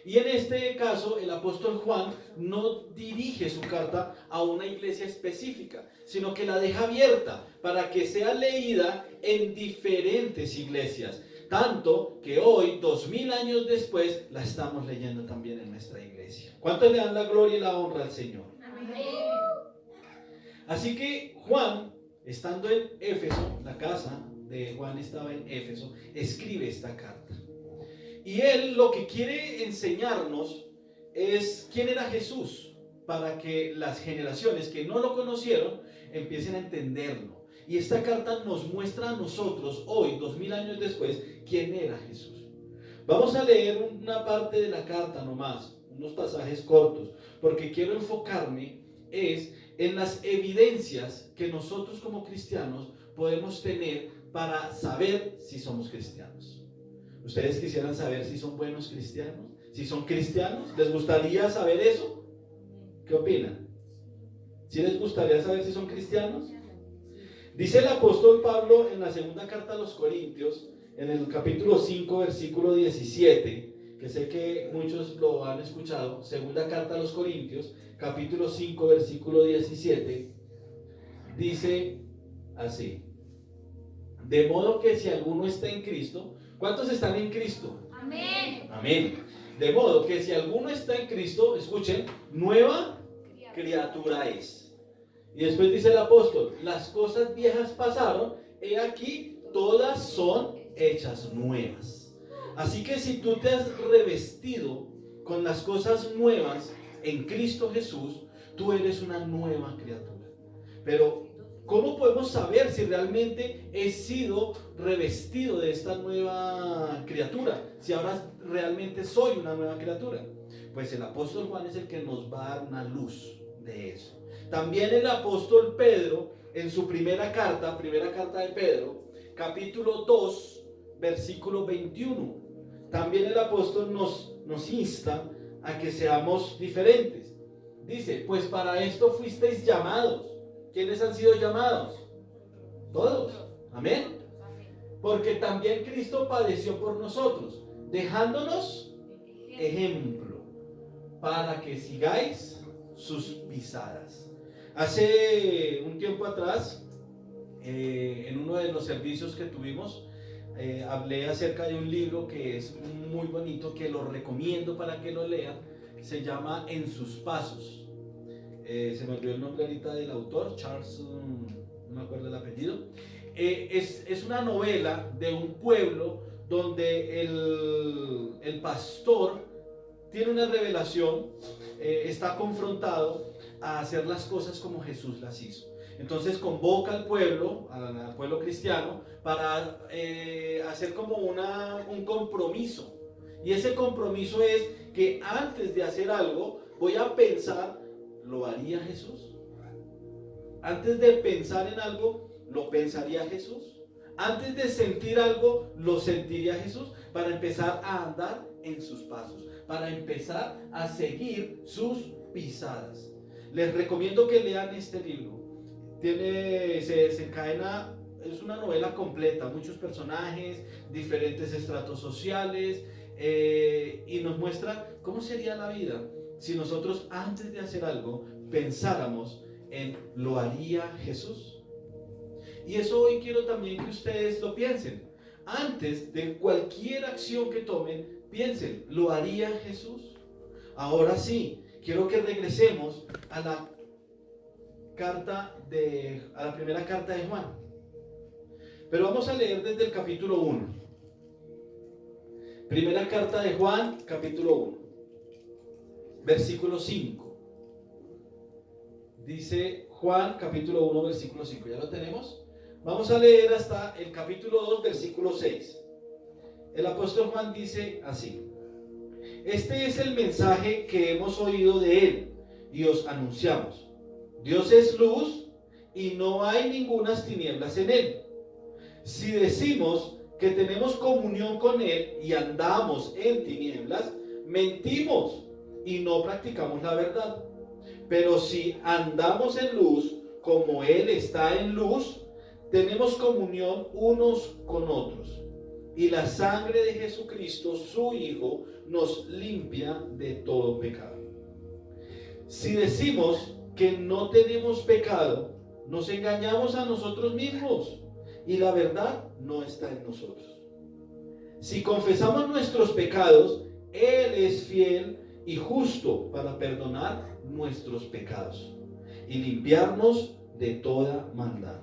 Y en este caso el apóstol Juan no dirige su carta a una iglesia específica, sino que la deja abierta para que sea leída en diferentes iglesias. Tanto que hoy, 2000 años después, la estamos leyendo también en nuestra iglesia. ¿Cuántos le dan la gloria y la honra al Señor? Amén. Así que Juan, estando en Éfeso, la casa de Juan estaba en Éfeso, escribe esta carta. Y él lo que quiere enseñarnos es quién era Jesús, para que las generaciones que no lo conocieron empiecen a entenderlo. Y esta carta nos muestra a nosotros, hoy, 2000 años después, quién era Jesús. Vamos a leer una parte de la carta nomás, unos pasajes cortos, porque quiero enfocarme en las evidencias que nosotros como cristianos podemos tener para saber si somos cristianos. ¿Ustedes quisieran saber si son buenos cristianos? ¿Si son cristianos? ¿Les gustaría saber eso? ¿Qué opinan? ¿Sí les gustaría saber si son cristianos? Dice el apóstol Pablo en la segunda carta a los Corintios, en el capítulo 5, versículo 17, que sé que muchos lo han escuchado, segunda carta a los Corintios, capítulo 5, versículo 17, dice así: de modo que si alguno está en Cristo, ¿cuántos están en Cristo? Amén. Amén. De modo que si alguno está en Cristo, escuchen, nueva criatura es. Y después dice el apóstol: las cosas viejas pasaron, he aquí, todas son hechas nuevas. Así que si tú te has revestido con las cosas nuevas en Cristo Jesús, tú eres una nueva criatura. Pero ¿cómo podemos saber si realmente he sido revestido de esta nueva criatura? Si ahora realmente soy una nueva criatura. Pues el apóstol Juan es el que nos va a dar una luz de eso. También el apóstol Pedro, en su primera carta de Pedro, capítulo 2, versículo 21, también el apóstol nos insta a que seamos diferentes. Dice: pues para esto fuisteis llamados. ¿Quiénes han sido llamados? Todos. Amén. Porque también Cristo padeció por nosotros, dejándonos ejemplo, para que sigáis sus pisadas. Hace un tiempo atrás, en uno de los servicios que tuvimos, hablé acerca de un libro que es muy bonito, que lo recomiendo para que lo lean. Se llama En sus pasos. Se me olvidó el nombre ahorita del autor, Charles, no me acuerdo el apellido. Es una novela de un pueblo donde el pastor tiene una revelación, está confrontado a hacer las cosas como Jesús las hizo. Entonces convoca al pueblo cristiano, para hacer como un compromiso. Y ese compromiso es que antes de hacer algo, voy a pensar: ¿lo haría Jesús? Antes de pensar en algo, ¿lo pensaría Jesús? Antes de sentir algo, ¿lo sentiría Jesús? Para empezar a andar en sus pasos, para empezar a seguir sus pisadas. Les recomiendo que lean este libro. Se desencadena, es una novela completa, muchos personajes, diferentes estratos sociales, y nos muestra cómo sería la vida si nosotros antes de hacer algo pensáramos en ¿lo haría Jesús? Y eso hoy quiero también que ustedes lo piensen. Antes de cualquier acción que tomen, piensen: ¿lo haría Jesús? Ahora sí, quiero que regresemos a la primera carta de Juan. Pero vamos a leer desde el capítulo 1. Primera carta de Juan, capítulo 1, versículo 5. Dice Juan, capítulo 1, versículo 5. ¿Ya lo tenemos? Vamos a leer hasta el capítulo 2, versículo 6. El apóstol Juan dice así: este es el mensaje que hemos oído de él y os anunciamos. Dios es luz y no hay ningunas tinieblas en él. Si decimos que tenemos comunión con él y andamos en tinieblas, mentimos y no practicamos la verdad. Pero si andamos en luz, como él está en luz, tenemos comunión unos con otros. Y la sangre de Jesucristo, su Hijo, nos limpia de todo pecado. Si decimos que no tenemos pecado, nos engañamos a nosotros mismos y la verdad no está en nosotros. Si confesamos nuestros pecados, Él es fiel y justo para perdonar nuestros pecados y limpiarnos de toda maldad.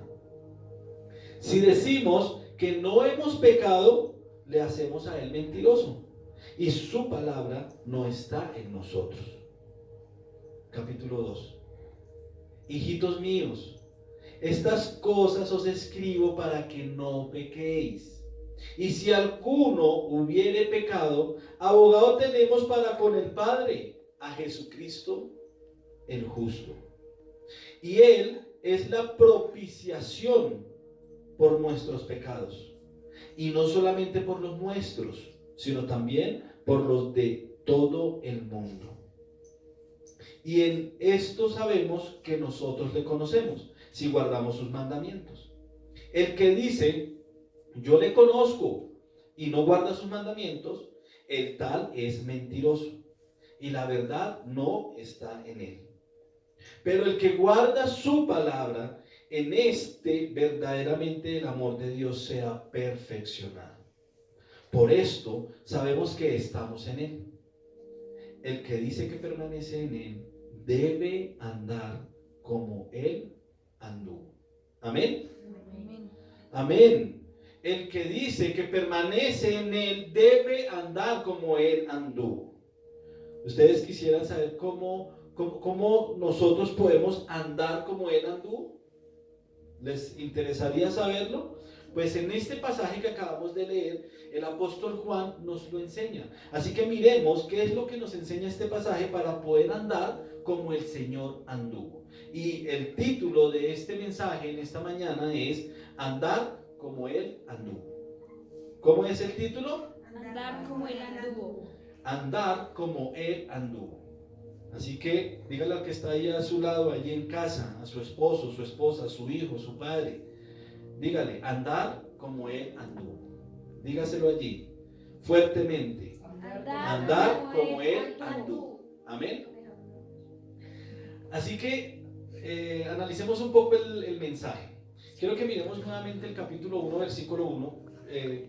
Si decimos que no hemos pecado, le hacemos a Él mentiroso y su palabra no está en nosotros. Capítulo 2. Hijitos míos, estas cosas os escribo para que no pequéis. Y si alguno hubiere pecado, abogado tenemos para con el Padre, a Jesucristo el justo. Y Él es la propiciación por nuestros pecados. Y no solamente por los nuestros, sino también por los de todo el mundo. Y en esto sabemos que nosotros le conocemos, si guardamos sus mandamientos. El que dice, yo le conozco y no guarda sus mandamientos, el tal es mentiroso y la verdad no está en él. Pero el que guarda su palabra, en este verdaderamente el amor de Dios sea perfeccionado. Por esto sabemos que estamos en él. El que dice que permanece en él debe andar como él anduvo. Amén. Amén. Amén. El que dice que permanece en él debe andar como él anduvo. ¿Ustedes quisieran saber cómo nosotros podemos andar como él anduvo? ¿Les interesaría saberlo? Pues en este pasaje que acabamos de leer, el apóstol Juan nos lo enseña. Así que miremos qué es lo que nos enseña este pasaje para poder andar como el Señor anduvo. Y el título de este mensaje en esta mañana es Andar como Él anduvo. ¿Cómo es el título? Andar como él anduvo. Andar como Él anduvo. Así que dígale al que está ahí a su lado, allí en casa, a su esposo, su esposa, su hijo, su padre. Dígale, andar como Él anduvo. Dígaselo allí, fuertemente. Andar como Él anduvo. Amén. Así que analicemos un poco el mensaje. Quiero que miremos nuevamente el capítulo 1, versículo 1,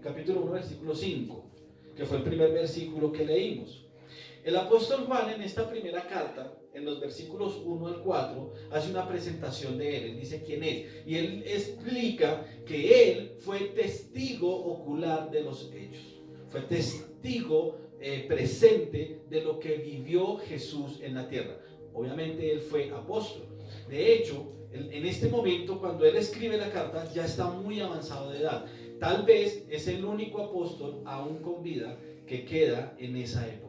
capítulo 1, versículo 5, que fue el primer versículo que leímos. El apóstol Juan en esta primera carta, en los versículos 1 al 4, hace una presentación de él. Él dice quién es. Y él explica que él fue testigo ocular de los hechos. Fue testigo presente de lo que vivió Jesús en la tierra. Obviamente él fue apóstol. De hecho, en este momento, cuando él escribe la carta, ya está muy avanzado de edad. Tal vez es el único apóstol aún con vida que queda en esa época.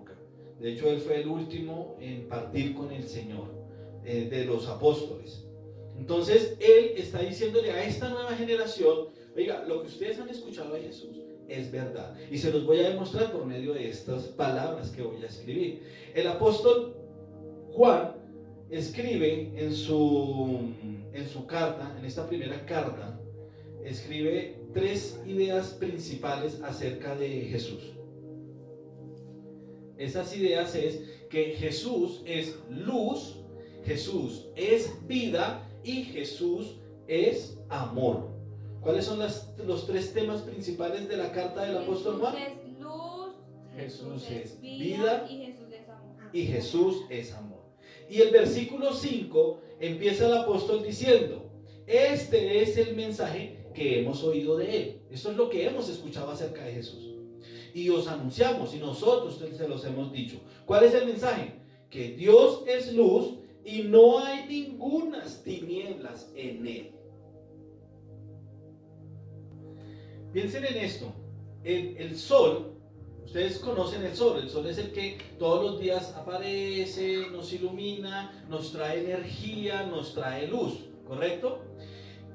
De hecho, él fue el último en partir con el Señor, de los apóstoles. Entonces, él está diciéndole a esta nueva generación, oiga, lo que ustedes han escuchado de Jesús es verdad. Y se los voy a demostrar por medio de estas palabras que voy a escribir. El apóstol Juan escribe en su carta, en esta primera carta, escribe 3 ideas principales acerca de Jesús. Esas ideas es que Jesús es luz, Jesús es vida y Jesús es amor. ¿Cuáles son los 3 temas principales de la carta del apóstol Juan? Jesús es luz, Jesús es vida y Jesús es amor. Y Jesús es amor. Y el versículo 5 empieza el apóstol diciendo, este es el mensaje que hemos oído de él. Esto es lo que hemos escuchado acerca de Jesús. Y os anunciamos, y nosotros se los hemos dicho. ¿Cuál es el mensaje? Que Dios es luz y no hay ningunas tinieblas en él. Piensen en esto. El sol, ustedes conocen el sol es el que todos los días aparece, nos ilumina, nos trae energía, nos trae luz, ¿correcto?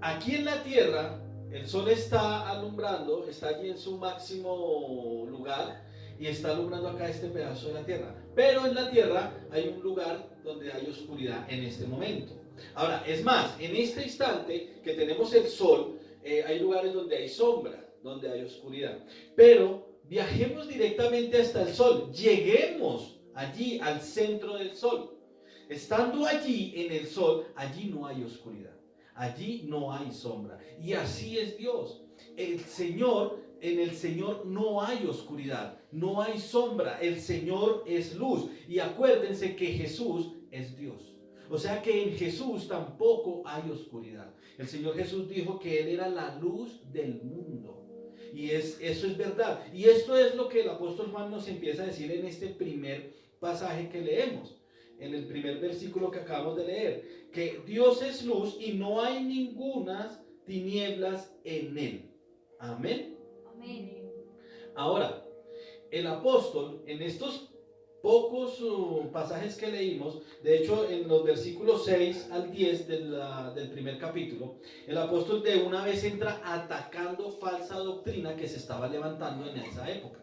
Aquí en la tierra, el sol está alumbrando, está allí en su máximo lugar y está alumbrando acá este pedazo de la tierra. Pero en la tierra hay un lugar donde hay oscuridad en este momento. Ahora, es más, en este instante que tenemos el sol, hay lugares donde hay sombra, donde hay oscuridad. Pero viajemos directamente hasta el sol, lleguemos allí al centro del sol. Estando allí en el sol, allí no hay oscuridad. Allí no hay sombra. Y así es Dios. En el Señor no hay oscuridad, no hay sombra. El Señor es luz. Y acuérdense que Jesús es Dios. O sea que en Jesús tampoco hay oscuridad. El Señor Jesús dijo que Él era la luz del mundo. Y eso es verdad. Y esto es lo que el apóstol Juan nos empieza a decir en este primer pasaje que leemos. En el primer versículo que acabamos de leer, que Dios es luz y no hay ninguna tinieblas en él. Amén. Amén. Ahora, el apóstol en estos pocos pasajes que leímos, de hecho en los versículos 6 al 10 del primer capítulo, el apóstol de una vez entra atacando falsa doctrina que se estaba levantando en esa época.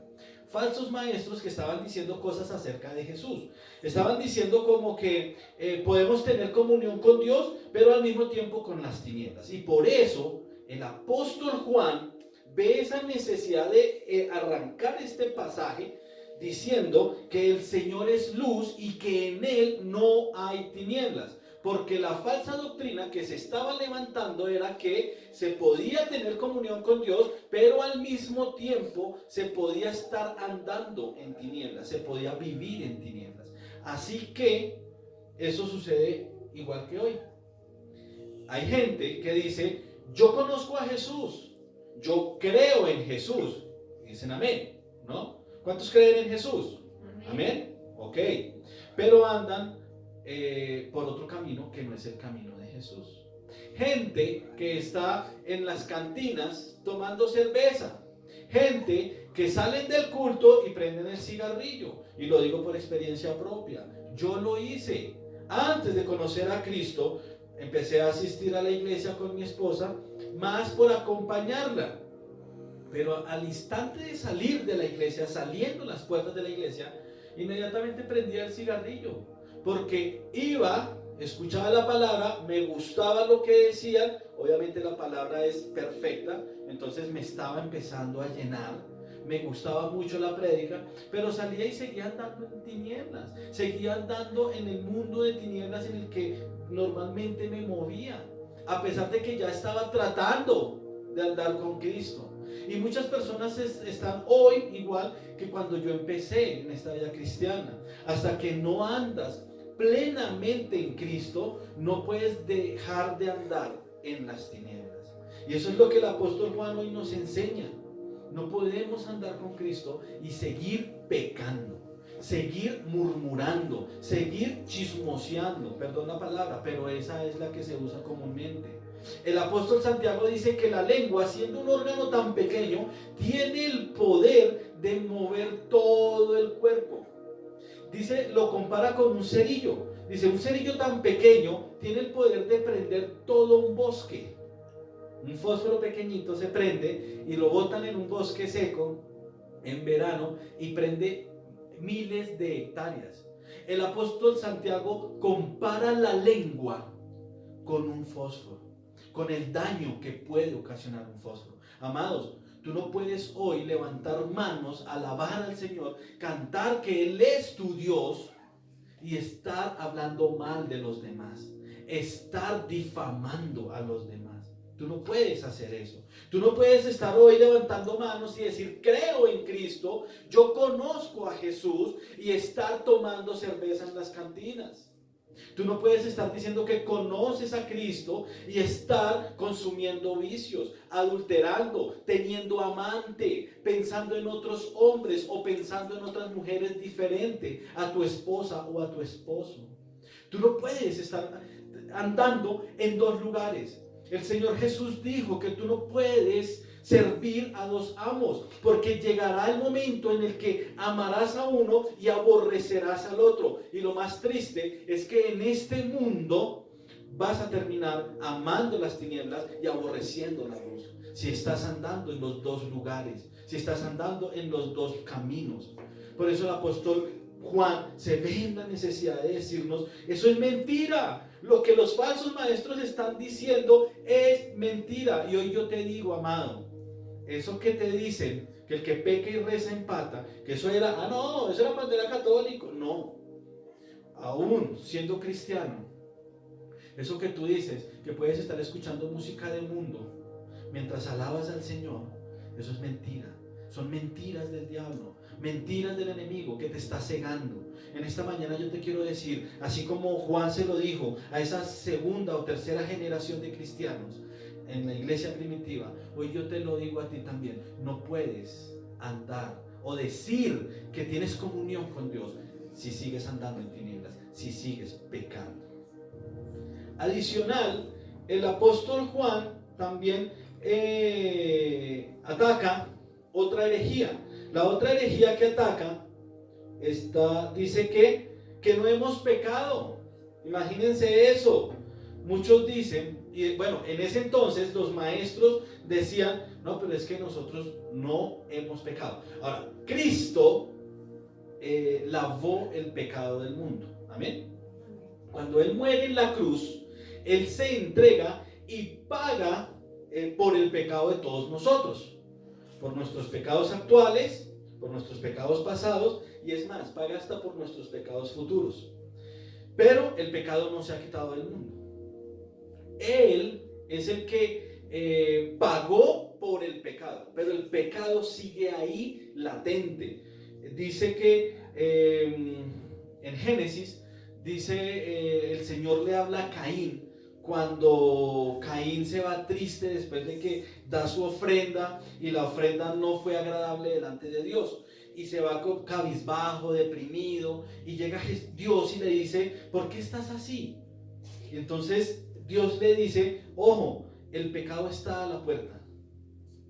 Falsos maestros que estaban diciendo cosas acerca de Jesús. Estaban diciendo como que podemos tener comunión con Dios, pero al mismo tiempo con las tinieblas. Y por eso el apóstol Juan ve esa necesidad de arrancar este pasaje diciendo que el Señor es luz y que en Él no hay tinieblas. Porque la falsa doctrina que se estaba levantando era que se podía tener comunión con Dios, pero al mismo tiempo se podía estar andando en tinieblas, se podía vivir en tinieblas. Así que eso sucede igual que hoy. Hay gente que dice, yo conozco a Jesús, yo creo en Jesús. Dicen amén, ¿no? ¿Cuántos creen en Jesús? Amén. Ok. Pero andan por otro camino que no es el camino de Jesús. Gente que está en las cantinas tomando cerveza. Gente que salen del culto y prenden el cigarrillo. Y lo digo por experiencia propia. Yo lo hice. Antes de conocer a Cristo, empecé a asistir a la iglesia con mi esposa, más por acompañarla. Pero al instante de salir de la iglesia, saliendo las puertas de la iglesia, inmediatamente prendía el cigarrillo. Porque iba, escuchaba la palabra, me gustaba lo que decían, obviamente la palabra es perfecta, entonces me estaba empezando a llenar, me gustaba mucho la prédica, pero salía y seguía andando en tinieblas, seguía andando en el mundo de tinieblas en el que normalmente me movía, a pesar de que ya estaba tratando de andar con Cristo. Y muchas personas están hoy igual que cuando yo empecé en esta vida cristiana. Hasta que no andas plenamente en Cristo, no puedes dejar de andar en las tinieblas. Y eso es lo que el apóstol Juan hoy nos enseña. No podemos andar con Cristo y seguir pecando, seguir murmurando, seguir chismoseando, perdón la palabra, pero esa es la que se usa comúnmente. El apóstol Santiago dice que la lengua, siendo un órgano tan pequeño, tiene el poder de mover todo el cuerpo. Dice, lo compara con un cerillo. Dice, un cerillo tan pequeño tiene el poder de prender todo un bosque. Un fósforo pequeñito se prende y lo botan en un bosque seco en verano y prende miles de hectáreas. El apóstol Santiago compara la lengua con un fósforo, con el daño que puede ocasionar un fósforo. Amados, tú no puedes hoy levantar manos, alabar al Señor, cantar que Él es tu Dios y estar hablando mal de los demás, estar difamando a los demás. Tú no puedes hacer eso. Tú no puedes estar hoy levantando manos y decir, creo en Cristo, yo conozco a Jesús, y estar tomando cerveza en las cantinas. Tú no puedes estar diciendo que conoces a Cristo y estar consumiendo vicios, adulterando, teniendo amante, pensando en otros hombres o pensando en otras mujeres diferentes a tu esposa o a tu esposo. Tú no puedes estar andando en dos lugares. El Señor Jesús dijo que tú no puedes servir a dos amos, porque llegará el momento en el que amarás a uno y aborrecerás al otro. Y lo más triste es que en este mundo vas a terminar amando las tinieblas y aborreciendo la luz. Si estás andando en los dos lugares, si estás andando en los dos caminos. Por eso el apóstol Juan se ve en la necesidad de decirnos, eso es mentira. Lo que los falsos maestros están diciendo es mentira. Y hoy yo te digo, amado, eso que te dicen, que el que peca y reza empata, que eso era, no, eso era cuando era católico. No, aún siendo cristiano, eso que tú dices, que puedes estar escuchando música del mundo mientras alabas al Señor, eso es mentira. Son mentiras del diablo, mentiras del enemigo que te está cegando. En esta mañana yo te quiero decir, así como Juan se lo dijo a esa segunda o tercera generación de cristianos en la iglesia primitiva, hoy yo te lo digo a ti también. No puedes andar o decir que tienes comunión con Dios si sigues andando en tinieblas, si sigues pecando. Adicional, el apóstol Juan también ataca otra herejía. La otra herejía que ataca dice que no hemos pecado. Imagínense eso. Muchos dicen, y bueno, en ese entonces los maestros decían, no, pero es que nosotros no hemos pecado. Ahora, Cristo lavó el pecado del mundo. Amén. Cuando Él muere en la cruz, Él se entrega y paga por el pecado de todos nosotros, por nuestros pecados actuales, por nuestros pecados pasados, y es más, paga hasta por nuestros pecados futuros. Pero el pecado no se ha quitado del mundo. Él es el que pagó por el pecado, pero el pecado sigue ahí latente. Dice que en Génesis, dice el Señor le habla a Caín, cuando Caín se va triste después de que da su ofrenda y la ofrenda no fue agradable delante de Dios. Y se va cabizbajo, deprimido, y llega Dios y le dice, ¿por qué estás así? Y entonces Dios le dice, ojo, el pecado está a la puerta.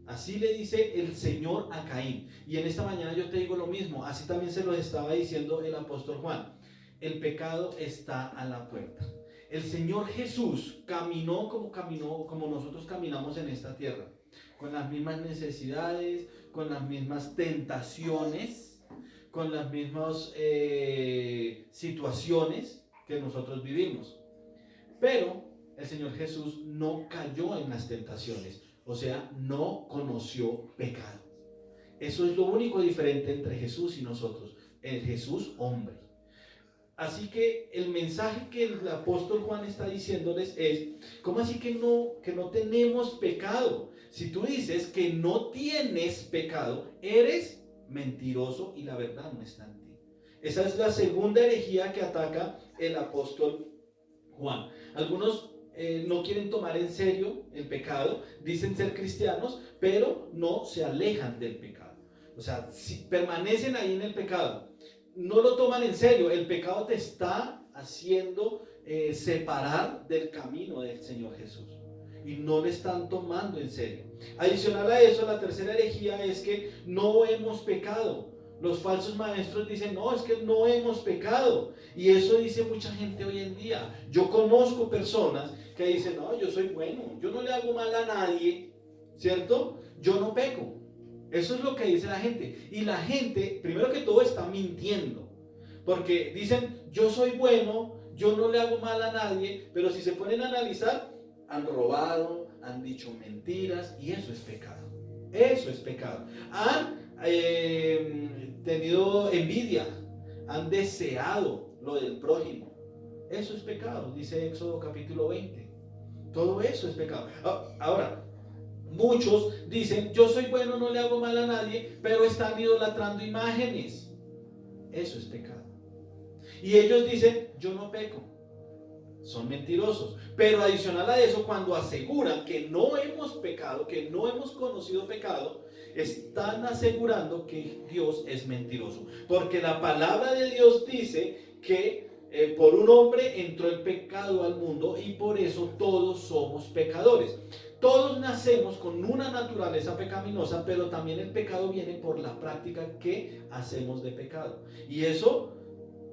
Así le dice el Señor a Caín. Y en esta mañana yo te digo lo mismo, así también se lo estaba diciendo el apóstol Juan. El pecado está a la puerta. El Señor Jesús caminó como nosotros caminamos en esta tierra, con las mismas necesidades, con las mismas tentaciones, con las mismas situaciones que nosotros vivimos. Pero el Señor Jesús no cayó en las tentaciones, o sea, no conoció pecado. Eso es lo único diferente entre Jesús y nosotros, el Jesús hombre. Así que el mensaje que el apóstol Juan está diciéndoles es, ¿cómo así que no tenemos pecado? Si tú dices que no tienes pecado, eres mentiroso y la verdad no está en ti. Esa es la segunda herejía que ataca el apóstol Juan. Algunos no quieren tomar en serio el pecado, dicen ser cristianos, pero no se alejan del pecado. O sea, si permanecen ahí en el pecado, no lo toman en serio, el pecado te está haciendo separar del camino del Señor Jesús. Y no le están tomando en serio. Adicional a eso, la tercera herejía es que no hemos pecado. Los falsos maestros dicen, no, es que no hemos pecado. Y eso dice mucha gente hoy en día. Yo conozco personas que dicen, no, yo soy bueno, yo no le hago mal a nadie, ¿cierto? Yo no peco. Eso es lo que dice la gente. Y la gente, primero que todo, está mintiendo. Porque dicen, yo soy bueno, yo no le hago mal a nadie, pero si se ponen a analizar, han robado, han dicho mentiras, y eso es pecado. Eso es pecado. Han tenido envidia, han deseado lo del prójimo. Eso es pecado, dice Éxodo capítulo 20. Todo eso es pecado. Ahora, muchos dicen, yo soy bueno, no le hago mal a nadie, pero están idolatrando imágenes. Eso es pecado. Y ellos dicen, yo no peco. Son mentirosos. Pero adicional a eso, cuando aseguran que no hemos pecado, que no hemos conocido pecado, están asegurando que Dios es mentiroso. Porque la palabra de Dios dice que por un hombre entró el pecado al mundo y por eso todos somos pecadores. Todos nacemos con una naturaleza pecaminosa, pero también el pecado viene por la práctica que hacemos de pecado. Y eso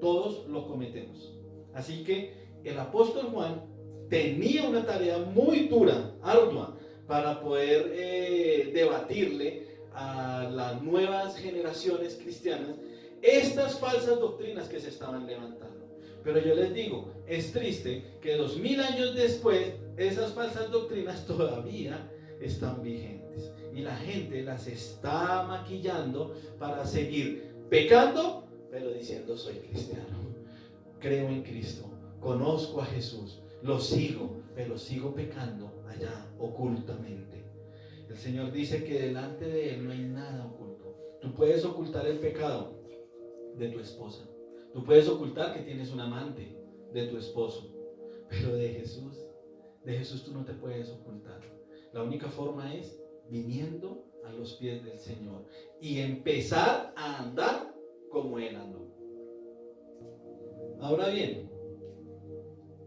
todos lo cometemos. Así que el apóstol Juan tenía una tarea muy dura, ardua, para poder debatirle a las nuevas generaciones cristianas estas falsas doctrinas que se estaban levantando. Pero yo les digo, es triste que 2000 años después esas falsas doctrinas todavía están vigentes y la gente las está maquillando para seguir pecando, pero diciendo soy cristiano, creo en Cristo, conozco a Jesús, lo sigo, pero sigo pecando allá ocultamente. El Señor dice que delante de Él no hay nada oculto. Tú puedes ocultar el pecado de tu esposa, tú puedes ocultar que tienes un amante, de tu esposo, pero de Jesús tú no te puedes ocultar. La única forma es viniendo a los pies del Señor y empezar a andar como Él andó. Ahora bien,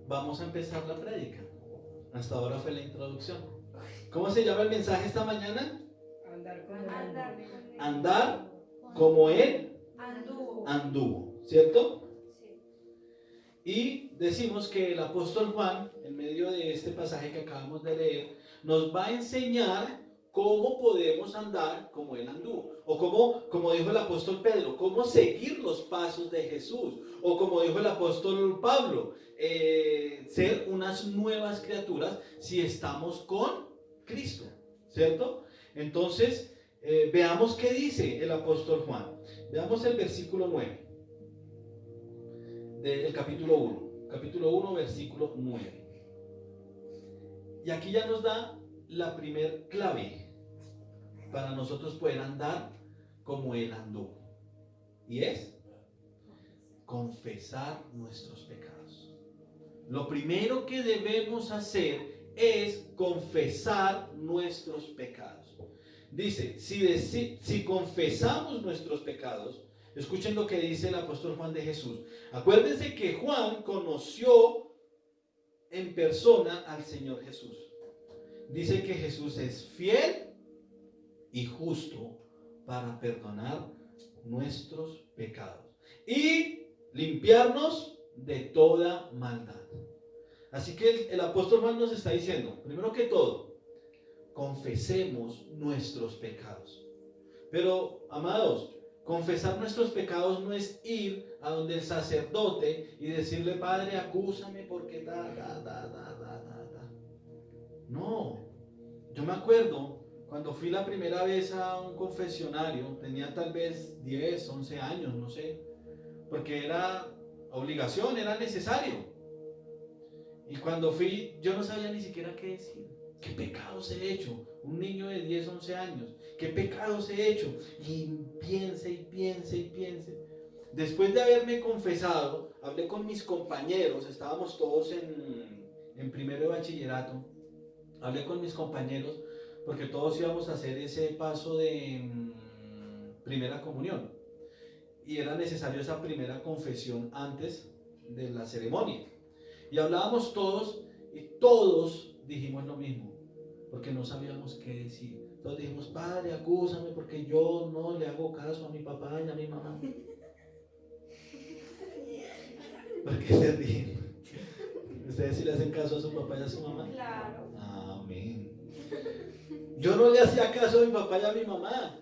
vamos a empezar la prédica. Hasta ahora fue la introducción. ¿Cómo se llama el mensaje esta mañana? Andar como Él anduvo, ¿cierto? Y decimos que el apóstol Juan, en medio de este pasaje que acabamos de leer, nos va a enseñar cómo podemos andar como Él anduvo. O como dijo el apóstol Pedro, cómo seguir los pasos de Jesús. O como dijo el apóstol Pablo, ser unas nuevas criaturas si estamos con Cristo. ¿cierto? Entonces, veamos qué dice el apóstol Juan. Veamos el versículo 9 del capítulo 1. Capítulo 1, versículo 9. Y aquí ya nos da la primer clave para nosotros poder andar como Él andó. Y es confesar nuestros pecados. Lo primero que debemos hacer es confesar nuestros pecados. Dice, si confesamos nuestros pecados, escuchen lo que dice el apóstol Juan de Jesús. Acuérdense que Juan conoció en persona al Señor Jesús. Dice que Jesús es fiel y justo para perdonar nuestros pecados y limpiarnos de toda maldad. Así que el apóstol Juan nos está diciendo, primero que todo, confesemos nuestros pecados. Pero, amados, confesar nuestros pecados no es ir a donde el sacerdote y decirle, Padre, acúsame porque No, yo me acuerdo cuando fui la primera vez a un confesionario, tenía tal vez 10, 11 años, no sé, porque era obligación, era necesario. Y cuando fui, yo no sabía ni siquiera qué decir. ¿Qué pecados he hecho? Un niño de 10, 11 años. ¿Qué pecados he hecho? Y piense y piense y piense. Después de haberme confesado, hablé con mis compañeros, estábamos todos en primero de bachillerato. Hablé con mis compañeros porque todos íbamos a hacer ese paso de primera comunión. Y era necesario esa primera confesión antes de la ceremonia. Y hablábamos todos y todos dijimos lo mismo, porque no sabíamos qué decir. Todos dijimos, Padre, acúsame porque yo no le hago caso a mi papá y a mi mamá. ¿Por qué se ríen? ¿Ustedes sí le hacen caso a su papá y a su mamá? Claro. Amén. Yo no le hacía caso a mi papá y a mi mamá.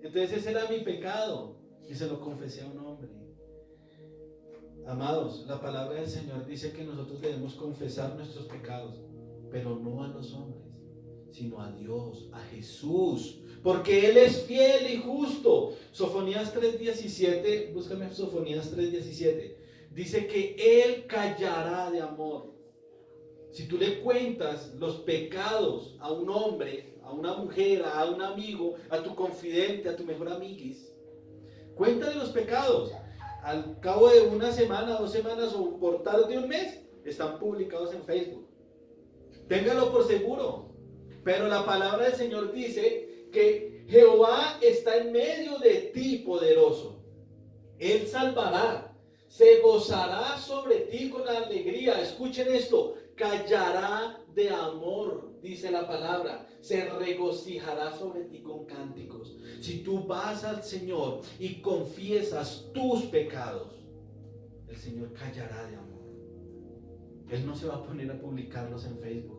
Entonces ese era mi pecado y se lo confesé a un hombre. Amados, la palabra del Señor dice que nosotros debemos confesar nuestros pecados, pero no a los hombres, sino a Dios, a Jesús, porque Él es fiel y justo. Sofonías 3:17, búscame Sofonías 3:17, dice que Él callará de amor. Si tú le cuentas los pecados a un hombre, a una mujer, a un amigo, a tu confidente, a tu mejor amiguis, cuéntale los pecados. Al cabo de una semana, 2 semanas o por tarde de un mes, están publicados en Facebook. Téngalo por seguro. Pero la palabra del Señor dice que Jehová está en medio de ti, poderoso. Él salvará, se gozará sobre ti con alegría. Escuchen esto, callará de amor, dice la palabra, se regocijará sobre ti con cánticos. Si tú vas al Señor y confiesas tus pecados, el Señor callará de amor. Él no se va a poner a publicarlos en Facebook.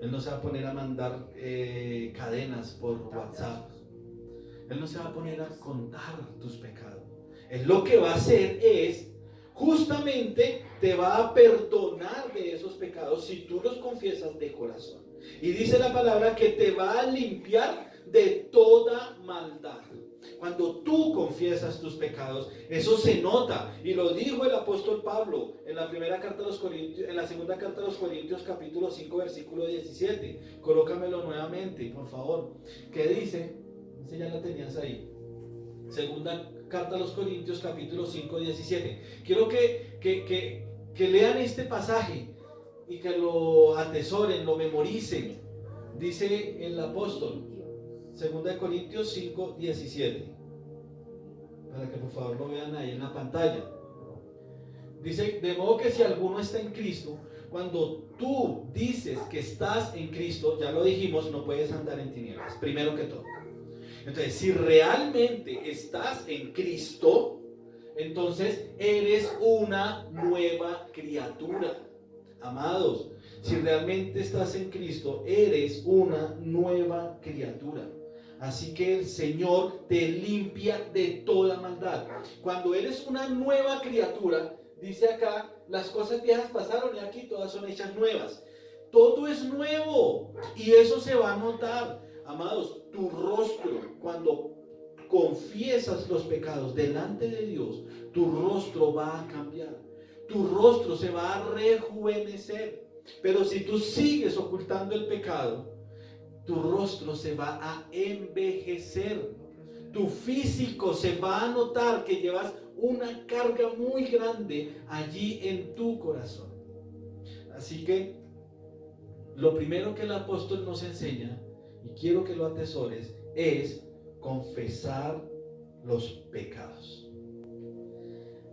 Él no se va a poner a mandar cadenas por WhatsApp. Él no se va a poner a contar tus pecados. Él lo que va a hacer es, justamente te va a perdonar de esos pecados si tú los confiesas de corazón. Y dice la palabra que te va a limpiar de toda maldad. Cuando tú confiesas tus pecados, eso se nota. Y lo dijo el apóstol Pablo en la primera carta a los Corintios, en la segunda carta a los Corintios, capítulo 5, versículo 17. Colócamelo nuevamente, por favor. ¿Qué dice? Ese ya la tenías ahí. Segunda carta a los Corintios, capítulo 5, 17. Quiero que lean este pasaje y que lo atesoren, lo memoricen. Dice el apóstol, 2 Corintios 5, 17. Para que por favor lo vean ahí en la pantalla. Dice, de modo que si alguno está en Cristo, cuando tú dices que estás en Cristo, ya lo dijimos, no puedes andar en tinieblas, primero que todo. Entonces, si realmente estás en Cristo, entonces eres una nueva criatura. Amados, si realmente estás en Cristo, eres una nueva criatura. Así que el Señor te limpia de toda maldad. Cuando eres una nueva criatura, dice acá, las cosas viejas pasaron y aquí todas son hechas nuevas. Todo es nuevo y eso se va a notar. Amados, tu rostro, cuando confiesas los pecados delante de Dios, tu rostro va a cambiar. Tu rostro se va a rejuvenecer. Pero si tú sigues ocultando el pecado, tu rostro se va a envejecer. Tu físico se va a notar que llevas una carga muy grande allí en tu corazón. Así que lo primero que el apóstol nos enseña, y quiero que lo atesores, es confesar los pecados.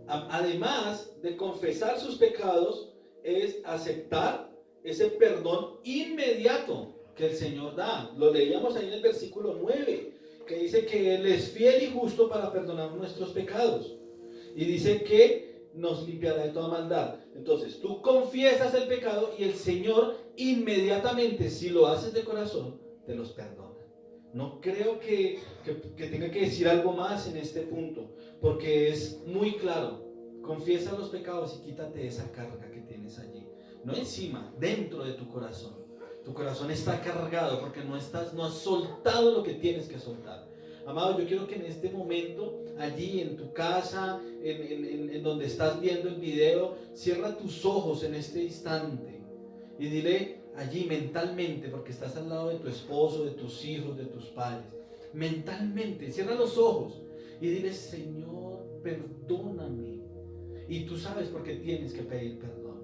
Además de confesar sus pecados, es aceptar ese perdón inmediato que el Señor da. Lo leíamos ahí en el versículo 9, que dice que Él es fiel y justo para perdonar nuestros pecados. Y dice que nos limpiará de toda maldad. Entonces, tú confiesas el pecado y el Señor inmediatamente, si lo haces de corazón, te los perdona. No creo que tenga que decir algo más en este punto, porque es muy claro. Confiesa los pecados y quítate esa carga que tienes allí. No encima, dentro de tu corazón. Tu corazón está cargado porque no has soltado lo que tienes que soltar. Amado, yo quiero que en este momento, allí en tu casa, en donde estás viendo el video, cierra tus ojos en este instante y dile allí mentalmente, porque estás al lado de tu esposo, de tus hijos, de tus padres, mentalmente, cierra los ojos y dile: Señor, perdóname. Y tú sabes por qué tienes que pedir perdón.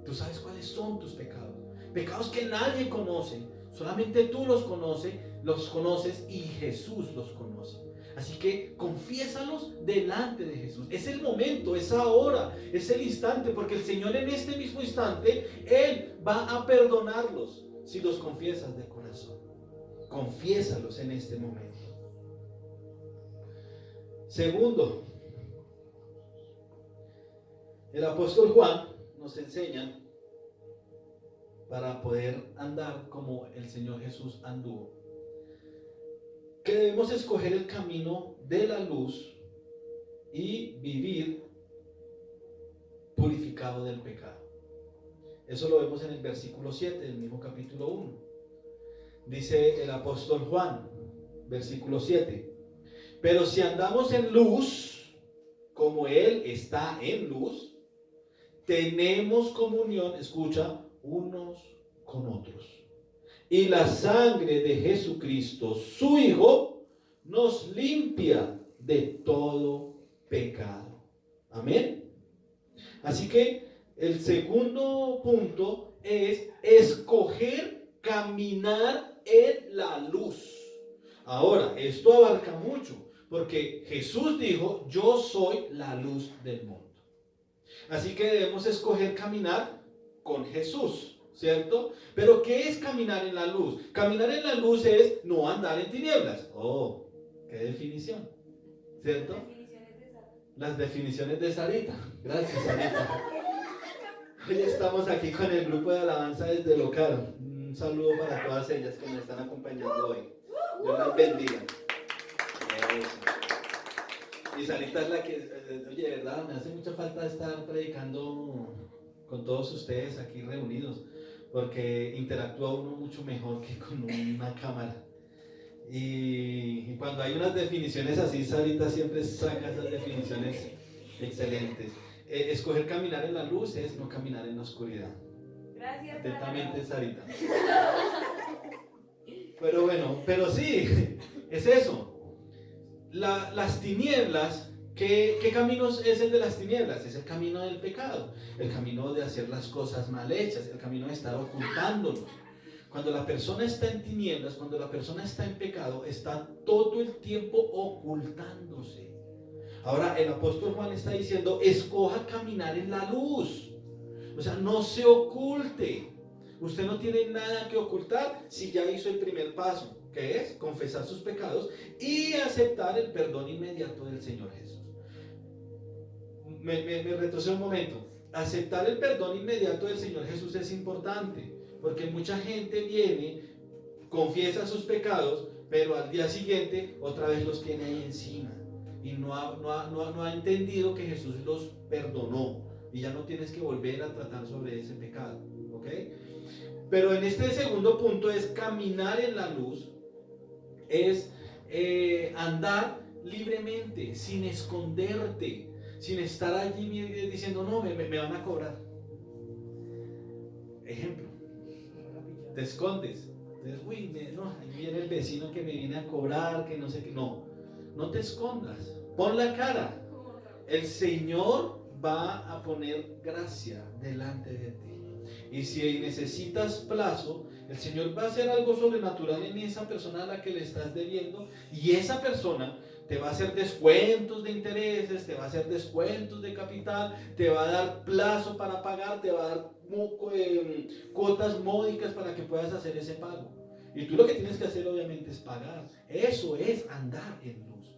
Tú sabes cuáles son tus pecados. Pecados que nadie conoce, solamente tú los conoces y Jesús los conoce. Así que confiésalos delante de Jesús. Es el momento, es ahora, es el instante, porque el Señor en este mismo instante, Él va a perdonarlos si los confiesas de corazón. Confiésalos en este momento. Segundo, el apóstol Juan nos enseña, para poder andar como el Señor Jesús anduvo, que debemos escoger el camino de la luz y vivir purificado del pecado. Eso lo vemos en el versículo 7 del mismo capítulo 1. Dice el apóstol Juan, versículo 7: pero si andamos en luz, como Él está en luz, tenemos comunión, escucha, unos con otros. Y la sangre de Jesucristo, su Hijo, nos limpia de todo pecado. Amén. Así que el segundo punto es escoger caminar en la luz. Ahora, esto abarca mucho, porque Jesús dijo: yo soy la luz del mundo. Así que debemos escoger caminar con Jesús, ¿cierto? Pero ¿qué es caminar en la luz? Caminar en la luz es no andar en tinieblas. Oh, qué definición, ¿cierto? Las definiciones de Sarita. Gracias, Sarita. Hoy estamos aquí con el grupo de alabanza desde local. Un saludo para todas ellas que me están acompañando hoy. Dios las bendiga. Y Sarita es la que, oye, de verdad, me hace mucha falta estar predicando con todos ustedes aquí reunidos, porque interactúa uno mucho mejor que con una cámara. Y cuando hay unas definiciones así, Sarita siempre saca esas definiciones excelentes. Escoger caminar en la luz es no caminar en la oscuridad. Gracias. Atentamente, Sarita. Pero bueno, pero sí, es eso. Las tinieblas, ¿qué camino es el de las tinieblas? Es el camino del pecado, el camino de hacer las cosas mal hechas, el camino de estar ocultándonos. Cuando la persona está en tinieblas, cuando la persona está en pecado, está todo el tiempo ocultándose. Ahora el apóstol Juan está diciendo: escoja caminar en la luz. O sea, no se oculte. Usted no tiene nada que ocultar si ya hizo el primer paso, que es confesar sus pecados y aceptar el perdón inmediato del Señor Jesús. Me retrocedo un momento. Aceptar el perdón inmediato del Señor Jesús es importante, porque mucha gente viene, confiesa sus pecados, pero al día siguiente otra vez los tiene ahí encima y no ha entendido que Jesús los perdonó y ya no tienes que volver a tratar sobre ese pecado, ¿ok? Pero en este segundo punto es caminar en la luz, es andar libremente, sin esconderte, sin estar allí diciendo, no, me van a cobrar. Ejemplo, te escondes. Entonces, uy, no, ahí viene el vecino que me viene a cobrar, que no sé qué. No, no te escondas, pon la cara. El Señor va a poner gracia delante de ti. Y si necesitas plazo, el Señor va a hacer algo sobrenatural en esa persona a la que le estás debiendo, y esa persona te va a hacer descuentos de intereses, te va a hacer descuentos de capital, te va a dar plazo para pagar, te va a dar cuotas módicas para que puedas hacer ese pago. Y tú lo que tienes que hacer obviamente es pagar. Eso es andar en luz,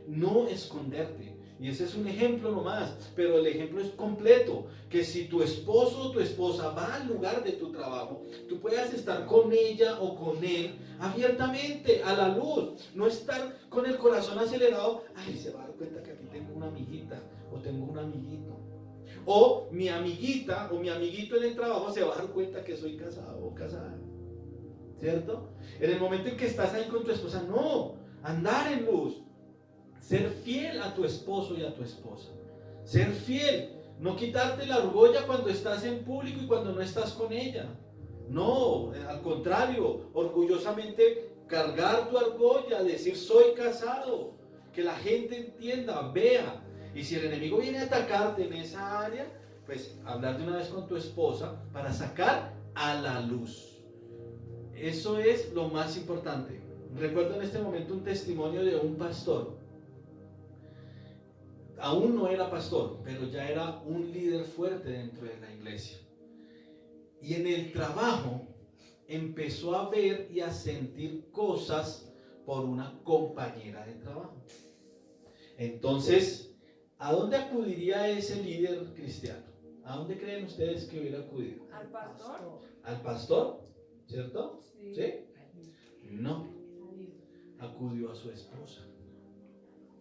no esconderte. Y ese es un ejemplo nomás, pero el ejemplo es completo, que si tu esposo o tu esposa va al lugar de tu trabajo, tú puedas estar con ella o con él abiertamente, a la luz, no estar con el corazón acelerado. Ay, se va a dar cuenta que aquí tengo una amiguita o tengo un amiguito, o mi amiguita o mi amiguito en el trabajo se va a dar cuenta que soy casado o casada, ¿cierto? En el momento en que estás ahí con tu esposa, no, andar en luz. Ser fiel a tu esposo y a tu esposa. Ser fiel. No quitarte la argolla cuando estás en público y cuando no estás con ella. No, al contrario, orgullosamente cargar tu argolla, decir soy casado. Que la gente entienda, vea. Y si el enemigo viene a atacarte en esa área, pues hablar de una vez con tu esposa para sacar a la luz. Eso es lo más importante. Recuerdo en este momento un testimonio de un pastor. Aún no era pastor, pero ya era un líder fuerte dentro de la iglesia. Y en el trabajo empezó a ver y a sentir cosas por una compañera de trabajo. Entonces, ¿a dónde acudiría ese líder cristiano? ¿A dónde creen ustedes que hubiera acudido? ¿Al pastor? ¿Al pastor? ¿Cierto? Sí. ¿Sí? No. Acudió a su esposa.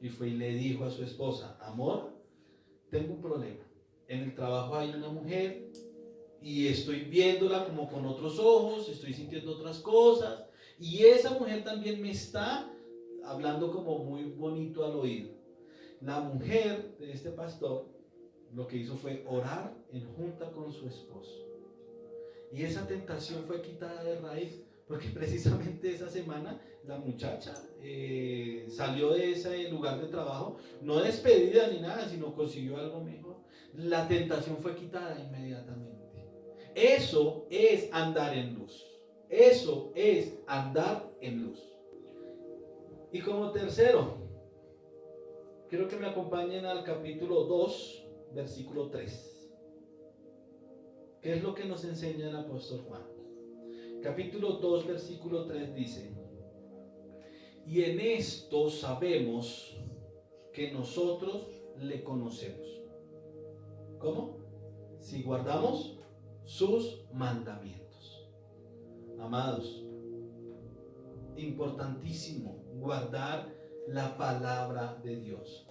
Y fue y le dijo a su esposa, amor, tengo un problema. En el trabajo hay una mujer y estoy viéndola como con otros ojos, estoy sintiendo otras cosas, y esa mujer también me está hablando como muy bonito al oído. La mujer de este pastor lo que hizo fue orar en junta con su esposo. Y esa tentación fue quitada de raíz, porque precisamente esa semana la muchacha salió de ese lugar de trabajo, no despedida ni nada, sino consiguió algo mejor. La tentación fue quitada inmediatamente. Eso es andar en luz. Eso es andar en luz. Y como tercero, quiero que me acompañen al capítulo 2, versículo 3. ¿Qué es lo que nos enseña el apóstol Juan? Capítulo 2, versículo 3 dice: y en esto sabemos que nosotros le conocemos. ¿Cómo? Si guardamos sus mandamientos. Amados, importantísimo guardar la palabra de Dios.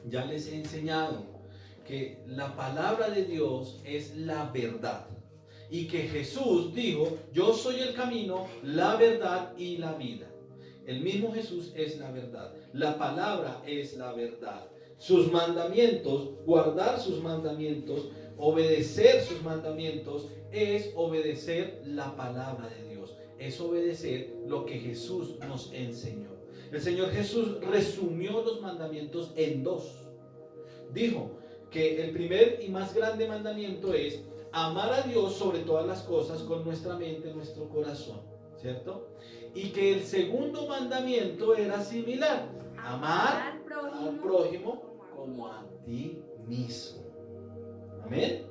Ya les he enseñado que la palabra de Dios es la verdad. Y que Jesús dijo, yo soy el camino, la verdad y la vida. El mismo Jesús es la verdad. La palabra es la verdad. Sus mandamientos, guardar sus mandamientos, obedecer sus mandamientos, es obedecer la palabra de Dios. Es obedecer lo que Jesús nos enseñó. El Señor Jesús resumió los mandamientos en dos. Dijo que el primer y más grande mandamiento es amar a Dios sobre todas las cosas con nuestra mente, nuestro corazón, ¿cierto? Y que el segundo mandamiento era similar, amar al prójimo como a ti mismo. Amén.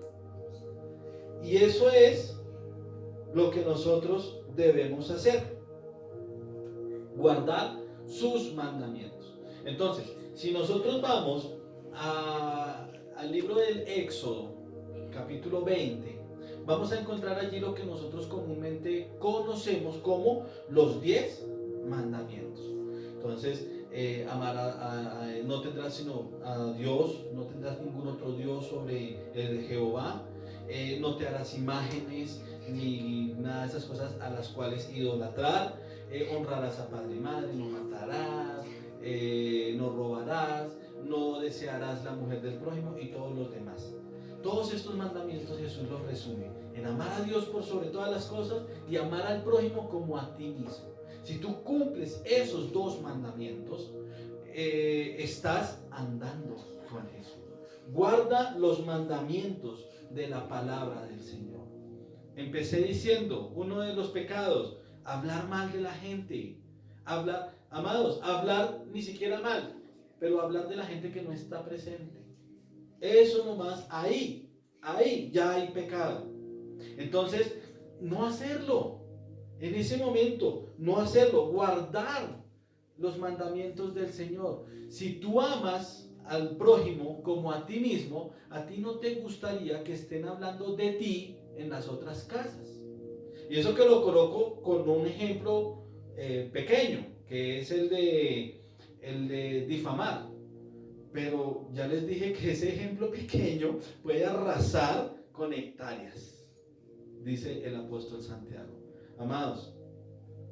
Y eso es lo que nosotros debemos hacer, guardar sus mandamientos. Entonces, si nosotros vamos al libro del Éxodo, capítulo 20, vamos a encontrar allí lo que nosotros comúnmente conocemos como los 10 mandamientos. Entonces, no tendrás sino a Dios, no tendrás ningún otro Dios sobre el de Jehová, no te harás imágenes, ni nada de esas cosas a las cuales idolatrar. Honrarás a padre y madre, no matarás, no robarás, no desearás la mujer del prójimo y todos los demás. Todos estos mandamientos Jesús los resume en amar a Dios por sobre todas las cosas y amar al prójimo como a ti mismo. Si tú cumples esos dos mandamientos, estás andando con Jesús. Guarda los mandamientos de la palabra del Señor. Empecé diciendo, uno de los pecados, hablar mal de la gente. Amados, hablar ni siquiera mal, pero hablar de la gente que no está presente. Eso nomás, ahí ya hay pecado. Entonces, no hacerlo. En ese momento, no hacerlo. Guardar los mandamientos del Señor. Si tú amas al prójimo como a ti mismo, a ti no te gustaría que estén hablando de ti en las otras casas. Y eso que lo coloco con un ejemplo pequeño, que es el de difamar. Pero ya les dije que ese ejemplo pequeño puede arrasar con hectáreas, dice el apóstol Santiago. Amados,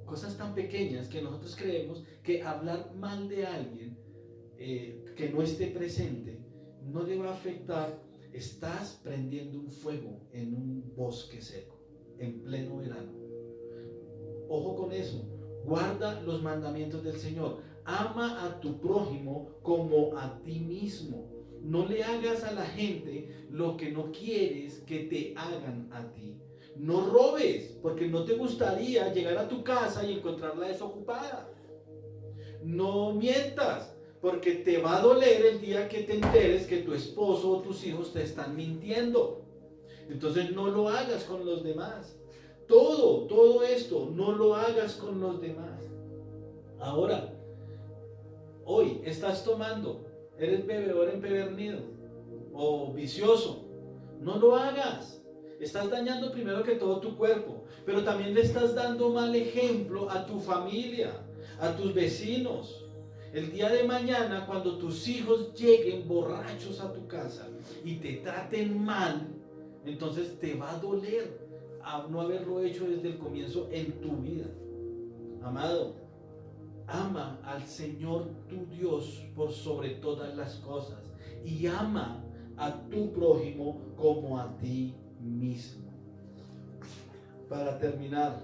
cosas tan pequeñas que nosotros creemos que hablar mal de alguien que no esté presente no le va a afectar. Estás prendiendo un fuego en un bosque seco en pleno verano. Ojo con eso. Guarda los mandamientos del Señor. Ama a tu prójimo como a ti mismo. No le hagas a la gente lo que no quieres que te hagan a ti. No robes, porque no te gustaría llegar a tu casa y encontrarla desocupada. No mientas, porque te va a doler el día que te enteres que tu esposo o tus hijos te están mintiendo. Entonces no lo hagas con los demás. Todo esto, no lo hagas con los demás. Ahora, hoy estás tomando, eres bebedor empedernido o vicioso. No lo hagas. Estás dañando primero que todo tu cuerpo, pero también le estás dando mal ejemplo a tu familia, a tus vecinos. El día de mañana, cuando tus hijos lleguen borrachos a tu casa y te traten mal, entonces te va a doler a no haberlo hecho desde el comienzo en tu vida. Amado, ama al Señor tu Dios por sobre todas las cosas y ama a tu prójimo como a ti mismo. Para terminar,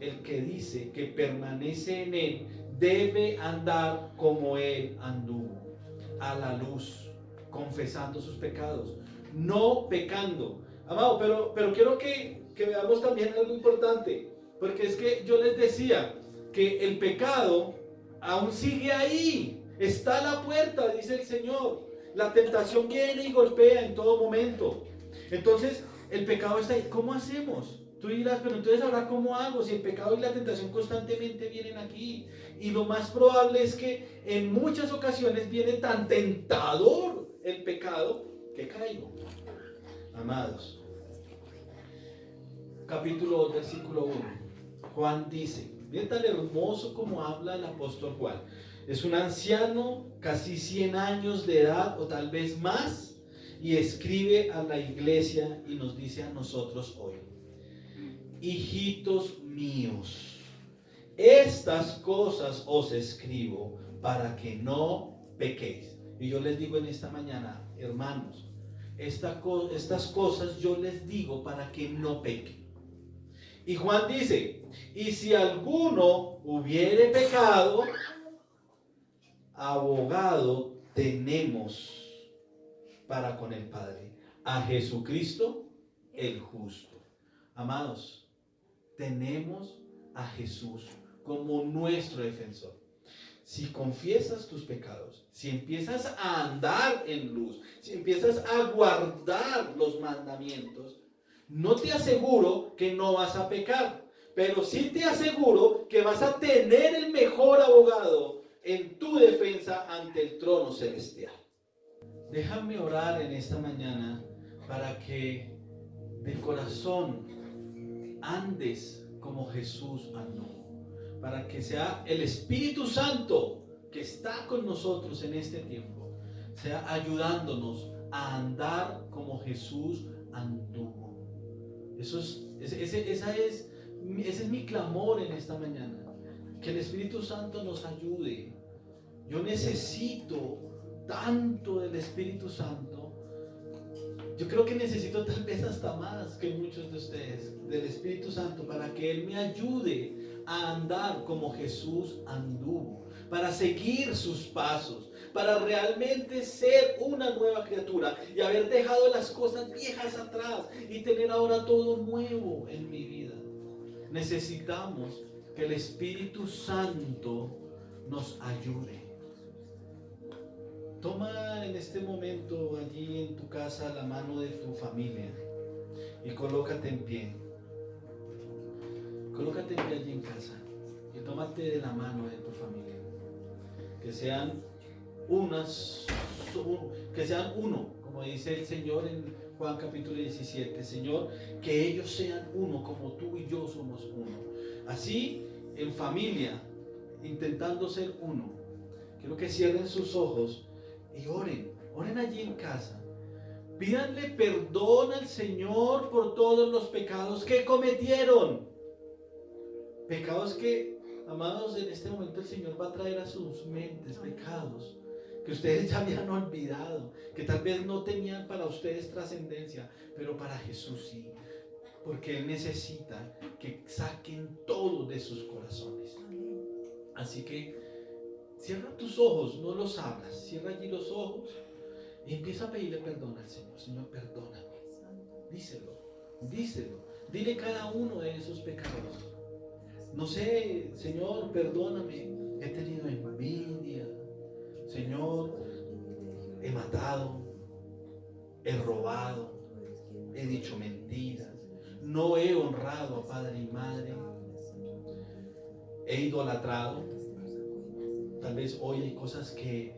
el que dice que permanece en Él debe andar como Él anduvo, a la luz, confesando sus pecados, no pecando. Amado, pero quiero que veamos también algo importante, porque es que yo les decía que el pecado aún sigue ahí, está a la puerta, dice el Señor. La tentación viene y golpea en todo momento. Entonces, el pecado está ahí. ¿Cómo hacemos? Tú dirás, pero entonces ahora ¿cómo hago? Si el pecado y la tentación constantemente vienen aquí. Y lo más probable es que en muchas ocasiones viene tan tentador el pecado que caigo. Amados, capítulo 2, versículo 1. Juan dice, miren tan hermoso como habla el apóstol Juan. Es un anciano, casi 100 años de edad o tal vez más, y escribe a la iglesia y nos dice a nosotros hoy: hijitos míos, estas cosas os escribo para que no pequéis. Y yo les digo en esta mañana, hermanos, estas cosas yo les digo para que no pequen. Y Juan dice, y si alguno hubiere pecado, abogado tenemos para con el Padre, a Jesucristo el justo. Amados, tenemos a Jesús como nuestro defensor. Si confiesas tus pecados, si empiezas a andar en luz, si empiezas a guardar los mandamientos, no te aseguro que no vas a pecar, pero sí te aseguro que vas a tener el mejor abogado en tu defensa ante el trono celestial. Déjame orar en esta mañana para que de corazón andes como Jesús andó, para que sea el Espíritu Santo que está con nosotros en este tiempo, sea ayudándonos a andar como Jesús anduvo. Eso es Ese es mi clamor en esta mañana. Que el Espíritu Santo nos ayude. Yo necesito tanto del Espíritu Santo. Yo creo que necesito tal vez hasta más que muchos de ustedes del Espíritu Santo para que Él me ayude a andar como Jesús anduvo, para seguir sus pasos, para realmente ser una nueva criatura y haber dejado las cosas viejas atrás y tener ahora todo nuevo en mi vida. Necesitamos que el Espíritu Santo nos ayude. Toma en este momento allí en tu casa la mano de tu familia y colócate en pie. Colócate en pie allí en casa y tómate de la mano de tu familia. Que sean uno, como dice el Señor en Juan capítulo 17. Señor, que ellos sean uno como tú y yo somos uno. Así, en familia, intentando ser uno. Quiero que cierren sus ojos y oren allí en casa. Pídanle perdón al Señor por todos los pecados que cometieron. Pecados que, amados, en este momento el Señor va a traer a sus mentes pecados que ustedes ya habían olvidado, que tal vez no tenían para ustedes trascendencia, pero para Jesús sí, porque Él necesita que saquen todo de sus corazones. Así que cierra tus ojos, no los abras, cierra allí los ojos y empieza a pedirle perdón al Señor. Señor, perdóname. Díselo. Dile cada uno de esos pecados. No sé, Señor, perdóname. He tenido envidia. Señor, he matado. He robado. He dicho mentiras. No he honrado a padre y madre. He idolatrado. Tal vez hoy hay cosas que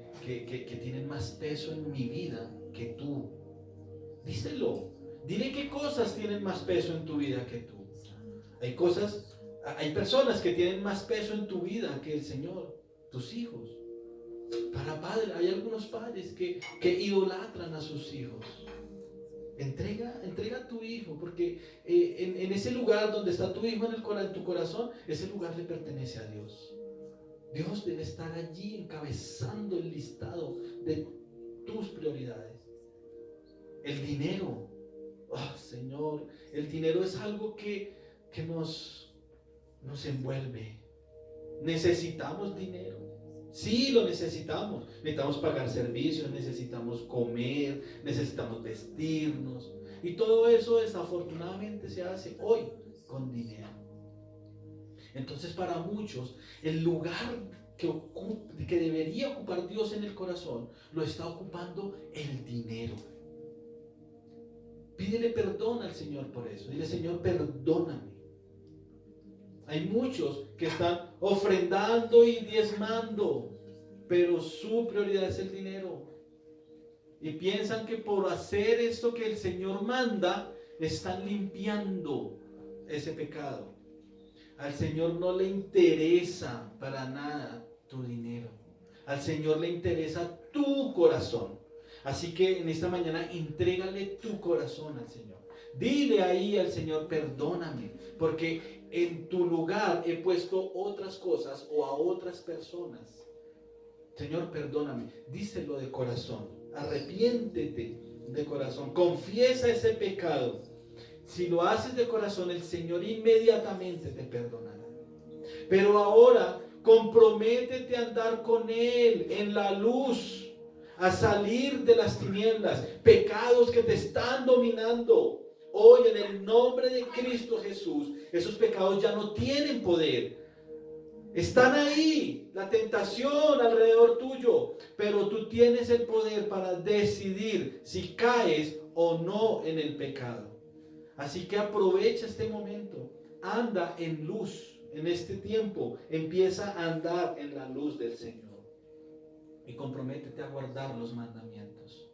tienen más peso en mi vida que tú. Díselo. Dile qué cosas tienen más peso en tu vida que tú. Hay personas que tienen más peso en tu vida que el Señor, tus hijos. Hay algunos padres que idolatran a sus hijos. Entrega a tu hijo, porque en ese lugar donde está tu hijo en tu corazón, ese lugar le pertenece a Dios. Dios debe estar allí encabezando el listado de tus prioridades. El dinero, Señor, el dinero es algo que nos envuelve. Necesitamos dinero. Sí, lo necesitamos. Necesitamos pagar servicios, necesitamos comer, necesitamos vestirnos. Y todo eso desafortunadamente se hace hoy con dinero. Entonces, para muchos, el lugar que debería ocupar Dios en el corazón, lo está ocupando el dinero. Pídele perdón al Señor por eso. Dile, Señor, perdóname. Hay muchos que están ofrendando y diezmando, pero su prioridad es el dinero. Y piensan que por hacer esto que el Señor manda, están limpiando ese pecado. Al Señor no le interesa para nada tu dinero. Al Señor le interesa tu corazón. Así que en esta mañana entrégale tu corazón al Señor. Dile ahí al Señor, perdóname, porque en tu lugar he puesto otras cosas o a otras personas. Señor, perdóname. Díselo de corazón. Arrepiéntete de corazón. Confiesa ese pecado. Si lo haces de corazón, el Señor inmediatamente te perdonará. Pero ahora, comprométete a andar con Él en la luz, a salir de las tinieblas, pecados que te están dominando. Hoy, en el nombre de Cristo Jesús, esos pecados ya no tienen poder. Están ahí, la tentación alrededor tuyo, pero tú tienes el poder para decidir si caes o no en el pecado. Así que aprovecha este momento, anda en luz en este tiempo, empieza a andar en la luz del Señor y comprométete a guardar los mandamientos,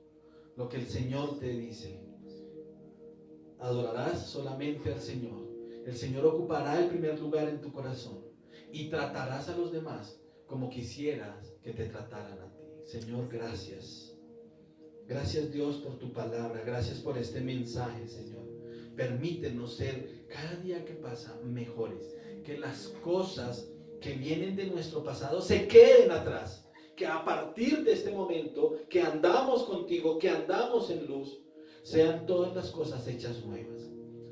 lo que el Señor te dice. Adorarás solamente al Señor, el Señor ocupará el primer lugar en tu corazón y tratarás a los demás como quisieras que te trataran a ti. Señor, gracias. Gracias, Dios, por tu palabra, gracias por este mensaje, Señor. permítenos ser cada día que pasa mejores, que las cosas que vienen de nuestro pasado se queden atrás, que a partir de este momento que andamos contigo, que andamos en luz, sean todas las cosas hechas nuevas.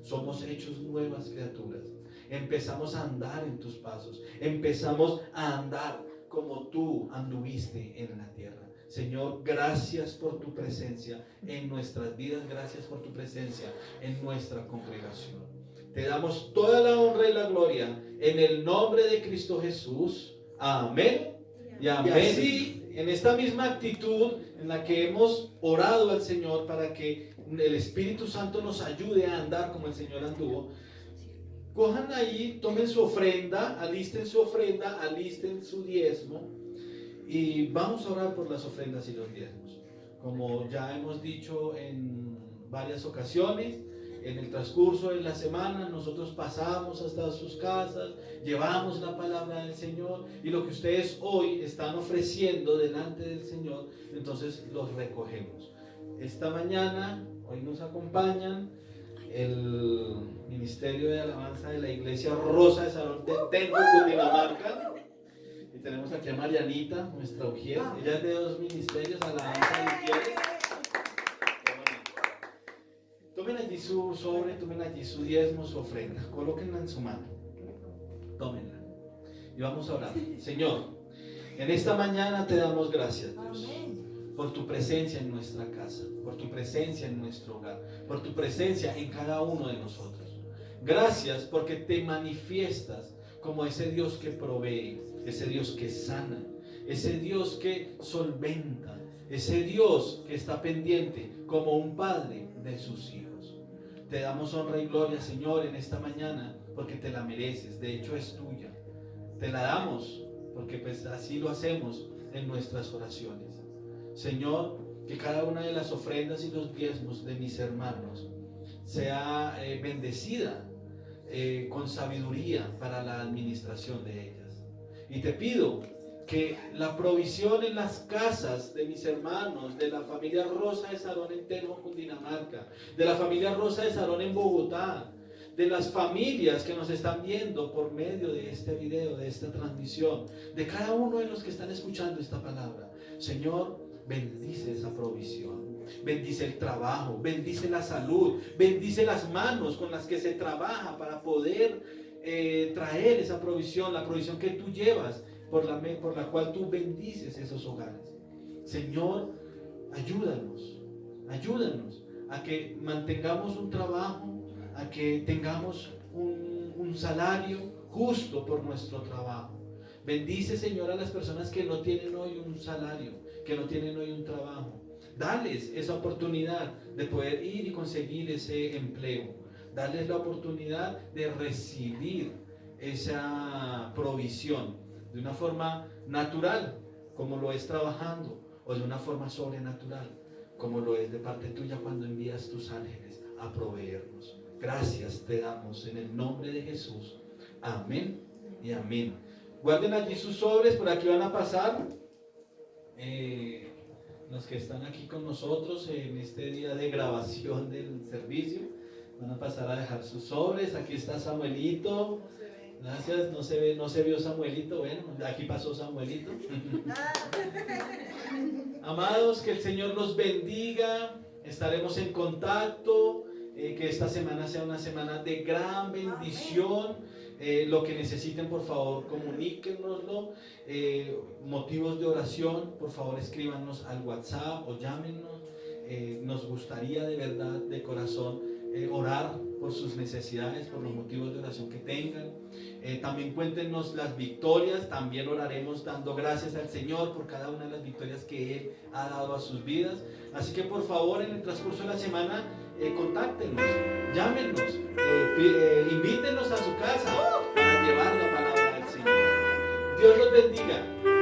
Somos hechos nuevas criaturas. Empezamos a andar en tus pasos, empezamos a andar como tú anduviste en la tierra. Señor, gracias por tu presencia en nuestras vidas, gracias por tu presencia en nuestra congregación. Te damos toda la honra y la gloria en el nombre de Cristo Jesús. Amén y amén. Y así, en esta misma actitud en la que hemos orado al Señor para que el Espíritu Santo nos ayude a andar como el Señor anduvo, cojan ahí, tomen su ofrenda, alisten su diezmo y vamos a orar por las ofrendas y los diezmos. Como ya hemos dicho en varias ocasiones, en el transcurso de la semana nosotros pasamos hasta sus casas, llevamos la palabra del Señor y lo que ustedes hoy están ofreciendo delante del Señor, entonces los recogemos. Esta mañana, hoy nos acompañan el Ministerio de Alabanza de la Iglesia Rosa de Sarón de Tenjo, Cundinamarca. Y tenemos aquí a Marianita, nuestra ujier. Ella es de 2 ministerios, Alabanza y Ujieres. Tomen allí su sobre, tomen allí su diezmo, su ofrenda. Colóquenla en su mano. Tómenla. Y vamos a orar. Señor, en esta mañana te damos gracias, Dios, por tu presencia en nuestra casa, por tu presencia en nuestro hogar, por tu presencia en cada uno de nosotros. Gracias porque te manifiestas como ese Dios que provee, ese Dios que sana, ese Dios que solventa, ese Dios que está pendiente como un padre de sus hijos. Te damos honra y gloria, Señor, en esta mañana porque te la mereces, de hecho es tuya. Te la damos porque pues así lo hacemos en nuestras oraciones. Señor, que cada una de las ofrendas y los diezmos de mis hermanos sea bendecida con sabiduría para la administración de ellas. Y te pido que la provisión en las casas de mis hermanos, de la familia Rosa de Sarón en Tenjo, Cundinamarca, de la familia Rosa de Sarón en Bogotá, de las familias que nos están viendo por medio de este video, de esta transmisión, de cada uno de los que están escuchando esta palabra, Señor, bendice esa provisión, bendice el trabajo, bendice la salud, bendice las manos con las que se trabaja para poder traer esa provisión, la provisión que tú llevas, por la cual tú bendices esos hogares. Señor, ayúdanos a que mantengamos un trabajo, a que tengamos un salario justo por nuestro trabajo. Bendice, Señor, a las personas que no tienen hoy un salario, que no tienen hoy un trabajo. Dales esa oportunidad de poder ir y conseguir ese empleo. Dales la oportunidad de recibir esa provisión de una forma natural, como lo es trabajando, o de una forma sobrenatural, como lo es de parte tuya cuando envías tus ángeles a proveernos. Gracias te damos en el nombre de Jesús. Amén y amén. Guarden allí sus sobres, por aquí van a pasar los que están aquí con nosotros en este día de grabación del servicio. Van a pasar a dejar sus sobres. Aquí está Samuelito. Gracias, no se vio Samuelito. Bueno, aquí pasó Samuelito. Amados, que el Señor los bendiga. Estaremos en contacto. Que esta semana sea una semana de gran bendición. Lo que necesiten, por favor, comuníquenoslo. Motivos de oración, por favor, escríbanos al WhatsApp o llámenos. Nos gustaría de verdad, de corazón, orar por sus necesidades, por los motivos de oración que tengan. También cuéntenos las victorias. También oraremos dando gracias al Señor por cada una de las victorias que Él ha dado a sus vidas. Así que por favor, en el transcurso de la semana, contáctenos, llámenos, invítenos a su casa para llevar la palabra del Señor. Dios los bendiga.